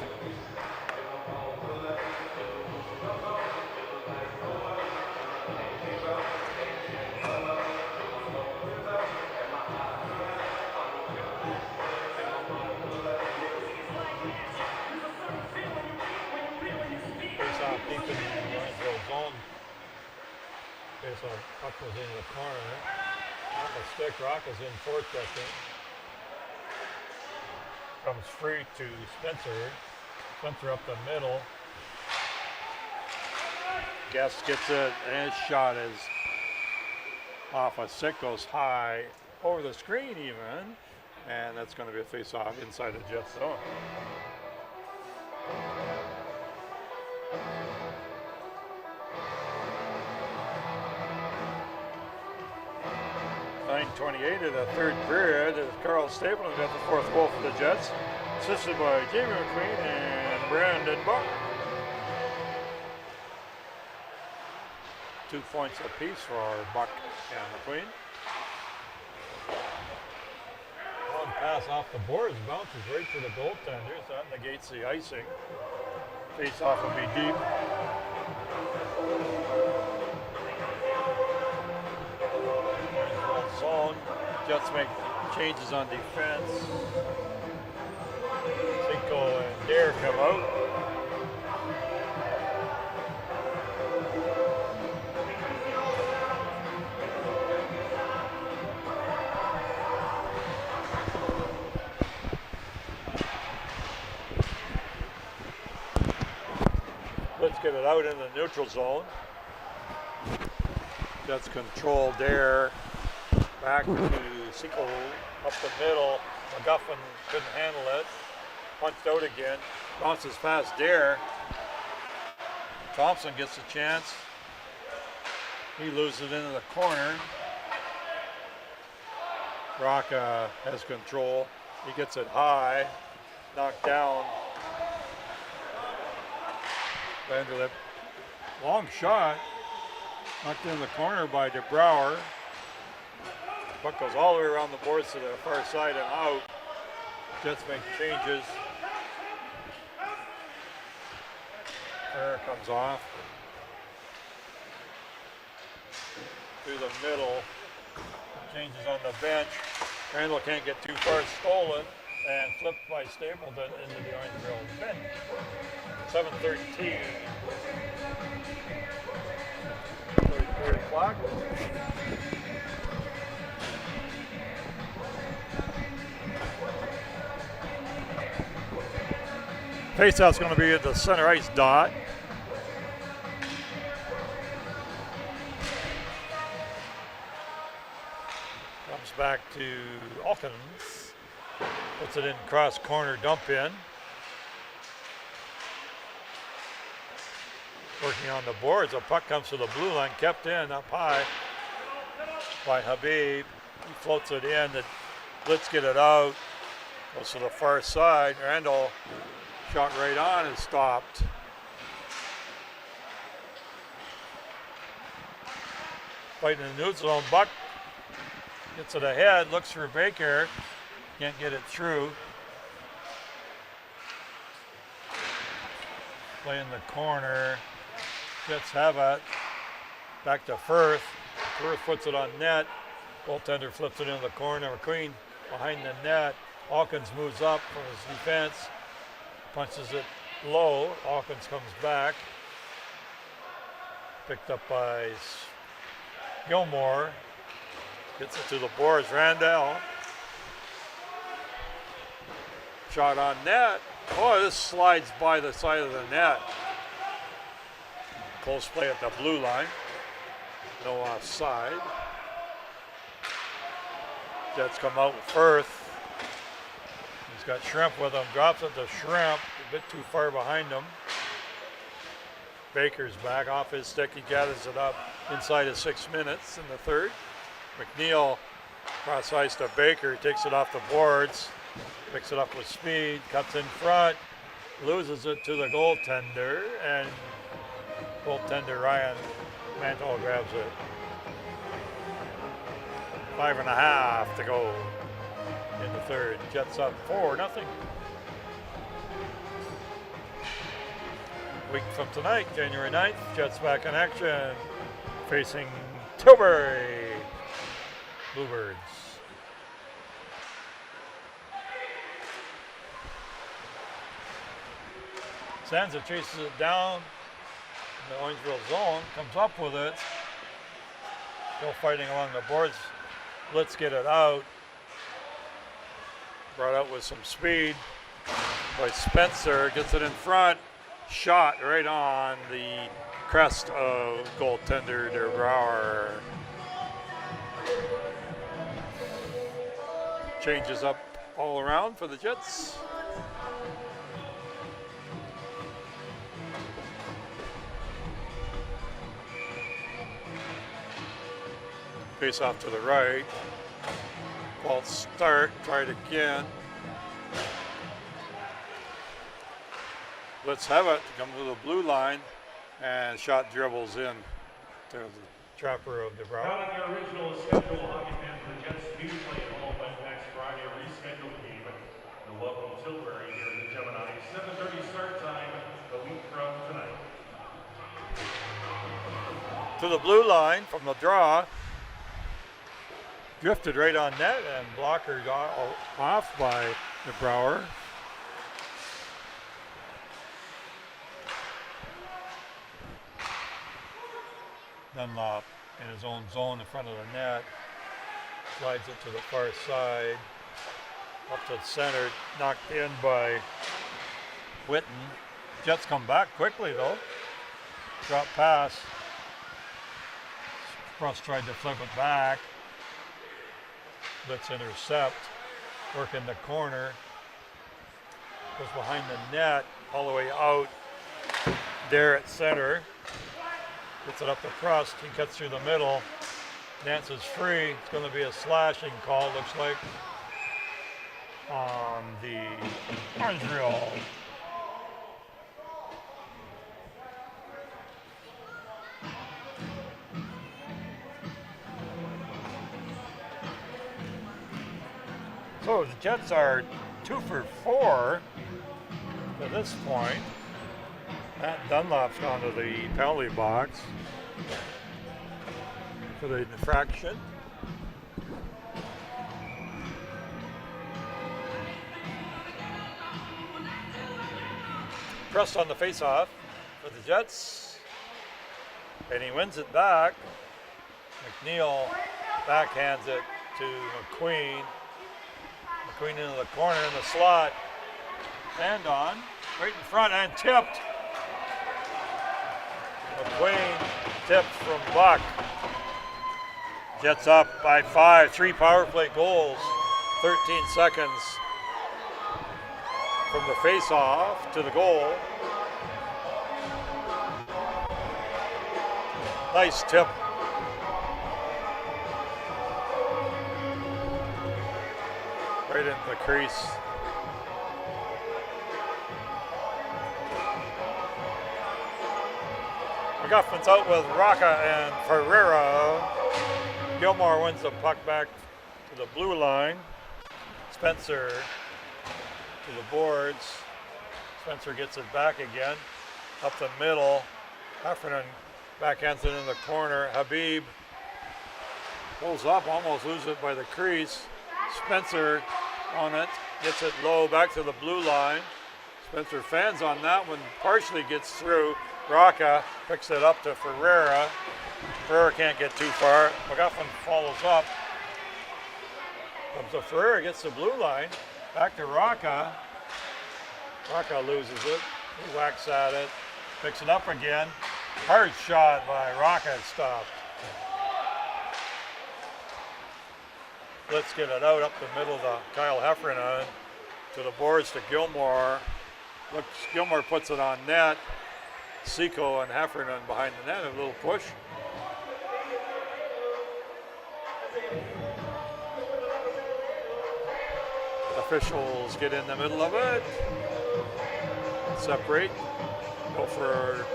Deep in the Orangeville zone. Okay, so puck was into the corner. Off a stick, Rock is in forechecking. Comes free to Spencer. Spencer up the middle. Guest gets it, and his shot is off a stick, goes high over the screen even, and that's going to be a face-off inside the Jets zone. 9:28 of the third period as Carl Stapleton got the fourth goal for the Jets. assisted by Jamie McQueen and Brandon Buck. 2 points apiece for Buck and McQueen. One pass off the boards, bounces right to the goaltender, so that negates the icing. Face off will be deep. Zone. Jets make changes on defense. Cinco and Dare come out. Let's get it out in the neutral zone. Jets control Dare. Back to Cinco up the middle. McGuffin couldn't handle it. Punched out again. Bounces past Dare. Thompson gets a chance. He loses it into the corner. Rocca has control. He gets it high. Knocked down. Vanderlip. Long shot. Knocked in the corner by DeBrouwer. Puck goes all the way around the boards to the far side and out. Jets make changes. There comes off. Through the middle. Changes on the bench. Randall can't get too far, stolen and flipped by Stapleton into the Orangeville bench. 7:13. Third clock. Faceoff's going to be at the center ice dot. Comes back to Alkins. Puts it in cross corner, dump in. Working on the boards. A puck comes to the blue line, kept in up high by Habib. He floats it in. The Blitz get it out. Goes to the far side. Randall shot right on and stopped. Fighting in the neutral zone. Buck gets it ahead, looks for Baker. Can't get it through. Play in the corner. Jets have it. Back to Firth. Firth puts it on net. Goaltender flips it into the corner. McQueen behind the net. Hawkins moves up from his defense. Punches it low. Hawkins comes back. Picked up by Gilmore. Gets it to the boards. Randall. Shot on net. Oh, this slides by the side of the net. Close play at the blue line. No offside. Jets come out with Firth. He's got Shrimp with him. Drops it to Shrimp. A bit too far behind him. Baker's back off his stick. He gathers it up inside of 6 minutes in the third. McNeil cross ice to Baker. He takes it off the boards. Picks it up with speed. Cuts in front. Loses it to the goaltender. And goaltender Ryan Mantle grabs it. 5.5 to go in the third. Jets up 4-0. Week from tonight, January 9th, Jets back in action, facing Tilbury Bluebirds. Sansa chases it down in the Orangeville zone, comes up with it. Still fighting along the boards. Let's get it out. Brought out with some speed by Spencer. Gets it in front. Shot right on the crest of goaltender DeBrouwer. Changes up all around for the Jets. Face off to the right. False start, tried again. Let's have it. Come to the blue line, and shot dribbles in to the trapper of the Brower. Not on the original schedule, hockey fans, the Jets do play at home, but next Friday, a rescheduled game. The welcome Tilbury here in the Gemini. 7:30 start time a week from tonight. To the blue line from the draw. Drifted right on net and blocker got off by the Brower. Dunlop in his own zone in front of the net. Slides it to the far side. Up to the center. Knocked in by Whitten. Jets come back quickly though. Drop pass. Cross tried to flip it back. Blitz intercept. Work in the corner. Goes behind the net. All the way out. There at center. Gets it up the crust. He cuts through the middle. Dances free. It's going to be a slashing call, looks like, on the Orangeville. So the Jets are 2 for 4 to this point. Matt Dunlop's gone to the penalty box for the infraction. Pressed on the face-off for the Jets, and he wins it back. McNeil backhands it to McQueen. McQueen into the corner in the slot. And on, right in front and tipped. McQueen tipped from Buck. Jets up by 5. 3 power play goals. 13 seconds from the face-off to the goal. Nice tip. Right into the crease. McGuffin's out with Rocca and Ferreira. Gilmore wins the puck back to the blue line. Spencer to the boards. Spencer gets it back again. Up the middle. Heffernan backhands it in the corner. Habib pulls up, almost loses it by the crease. Spencer on it, gets it low back to the blue line. Spencer fans on that one, partially gets through. Rocca picks it up to Ferreira. Ferreira can't get too far. McGuffin follows up. Comes to Ferreira, gets the blue line. Back to Rocca. Rocca loses it. He whacks at it. Picks it up again. Hard shot by Rocca, stopped. Let's get it out up the middle to Kyle Heffernan. To the boards to Gilmore. Looks, Gilmore puts it on net. Seco and Heffernan behind the net, a little push. Officials get in the middle of it. Separate. Go for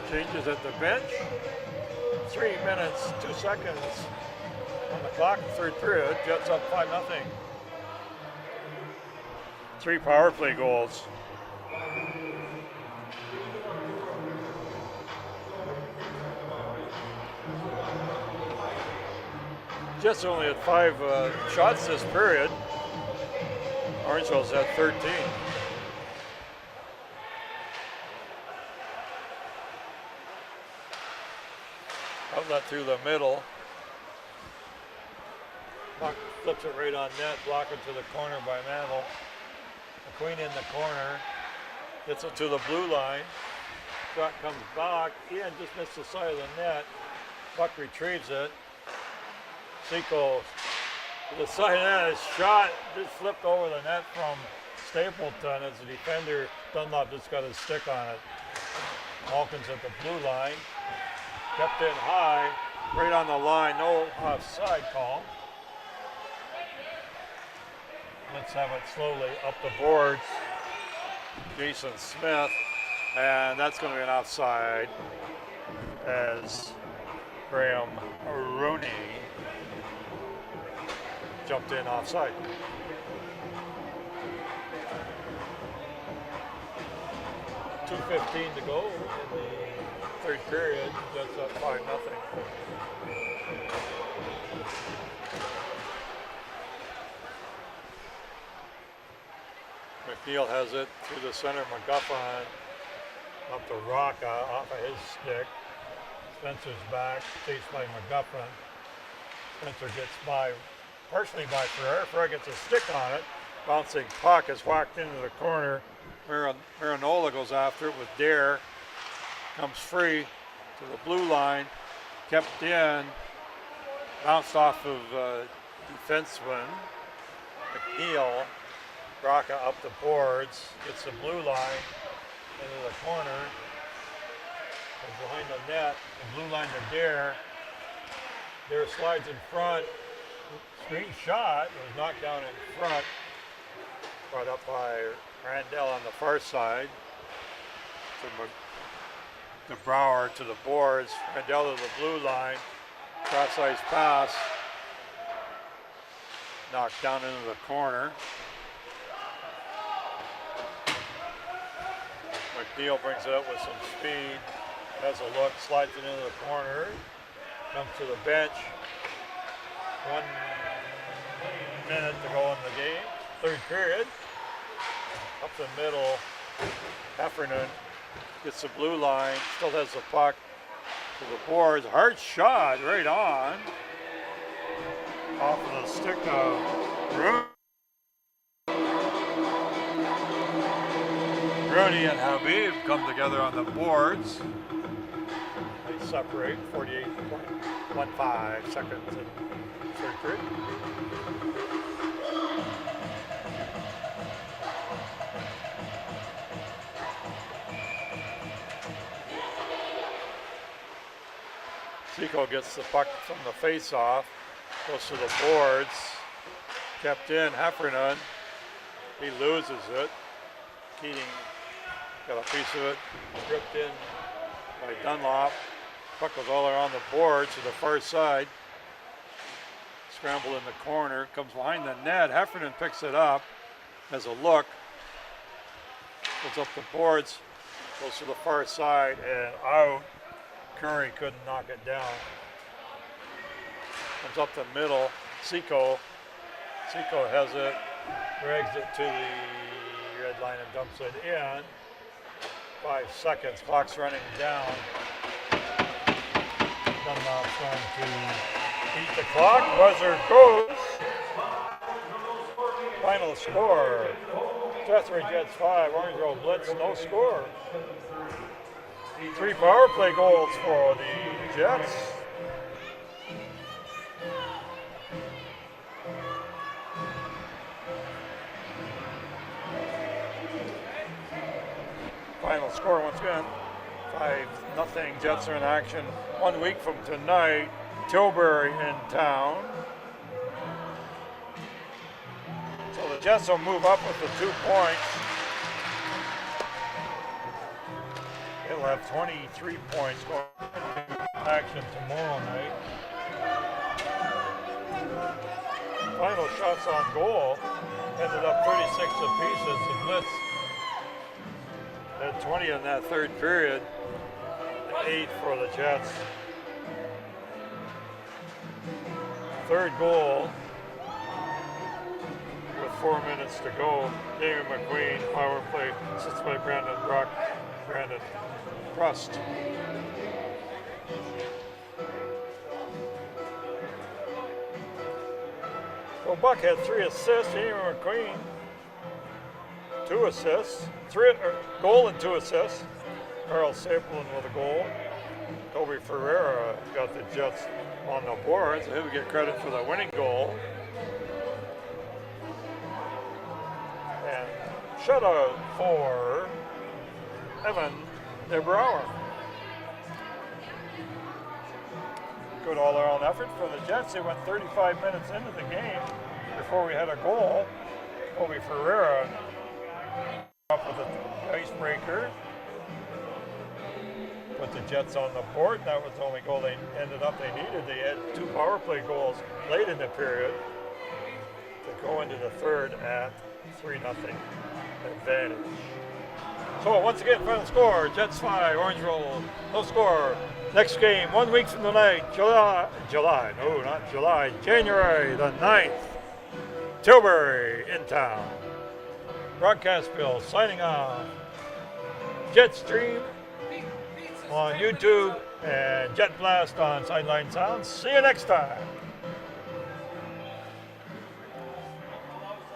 changes at the bench. 3 minutes, 2 seconds on the clock, third period. Jets up 5-0. 3 power play goals. Jets only had 5 shots this period. Orangeville's had 13. Outlet through the middle. Buck flips it right on net, blocker to the corner by Mantle. McQueen in the corner, gets it to the blue line. Shot comes back, Ian just missed the side of the net. Buck retrieves it. Seco to the side of that, his shot just flipped over the net from Stapleton as the defender. Dunlop just got his stick on it. Hawkins at the blue line. Kept in high, right on the line, no offside call. Let's have it slowly up the boards. Jason Smith, and that's going to be an offside as Graham Rooney jumped in offside. .2:15 to go in the third period. That's up 5-0. McNeil has it through the center. McGuffin up to Rocca off of his stick. Spencer's back, chased by McGuffin. Spencer gets by, partially by Ferrer. Ferrer gets a stick on it. Bouncing puck is whacked into the corner. Marinola goes after it with Dare. Comes free to the blue line. Kept in. Bounced off of defenseman McNeil. Rocca up the boards. Gets the blue line into the corner. Goes behind the net. The blue line to Dare. Dare slides in front. Screen shot. It was knocked down in front. Brought up by Randell on the far side. To Brower to the boards. Randell to the blue line. Cross-ice pass. Knocked down into the corner. McNeil brings it up with some speed. Has a look, slides it into the corner. Comes to the bench. 1 minute to go in the game. Third period. Up the middle. Heffernan gets the blue line. Still has the puck to the boards. Hard shot right on. Off of the stick of Rooney and Habib come together on the boards. They separate 48.15 seconds in third period. Seco gets the puck from the face-off, goes to the boards, kept in Heffernan. He loses it. Keating got a piece of it, ripped in by Dunlop. Puck goes all around the board to the far side. Scramble in the corner, comes behind the net. Heffernan picks it up, has a look, goes up the boards, goes to the far side and out. Curry couldn't knock it down. Comes up the middle. Seco has it, drags it to the red line and dumps it in. 5 seconds, clock's running down. Dunlop's going to beat the clock. Buzzer goes. Final score. Strathroy Jets 5, Orangeville Blitz, no score. 3 power play goals for the Jets. Final score once again, 5-0. Jets are in action 1 week from tonight. Tilbury in town. So the Jets will move up with the 2 points. They'll have 23 points going into action tomorrow night. Final shots on goal ended up 36 apiece as the Blitz had 20 in that third period, 8 for the Jets. Third goal with 4 minutes to go. David McQueen, power play, assisted by Brandon Prust. Well, Buck had 3 assists. David McQueen, 2 assists. Goal and 2 assists. Carl Sapelin with a goal. Toby Ferreira got the Jets on the boards. He'll get credit for the winning goal. And shutout for Evan DeBrouwer. Good all-around effort for the Jets. They went 35 minutes into the game before we had a goal. Toby Ferreira up with a icebreaker. Put the Jets on the board. That was the only goal they ended up they needed. They had 2 power play goals late in the period to go into the third at 3-0 advantage. So once again, final score, Jets 5, Orangeville, no score. Next game, 1 week from tonight, January the 9th, Tilbury in town. Broadcast Bill signing off. Jet Stream on YouTube and Jet Blast on Sideline Sound. See you next time.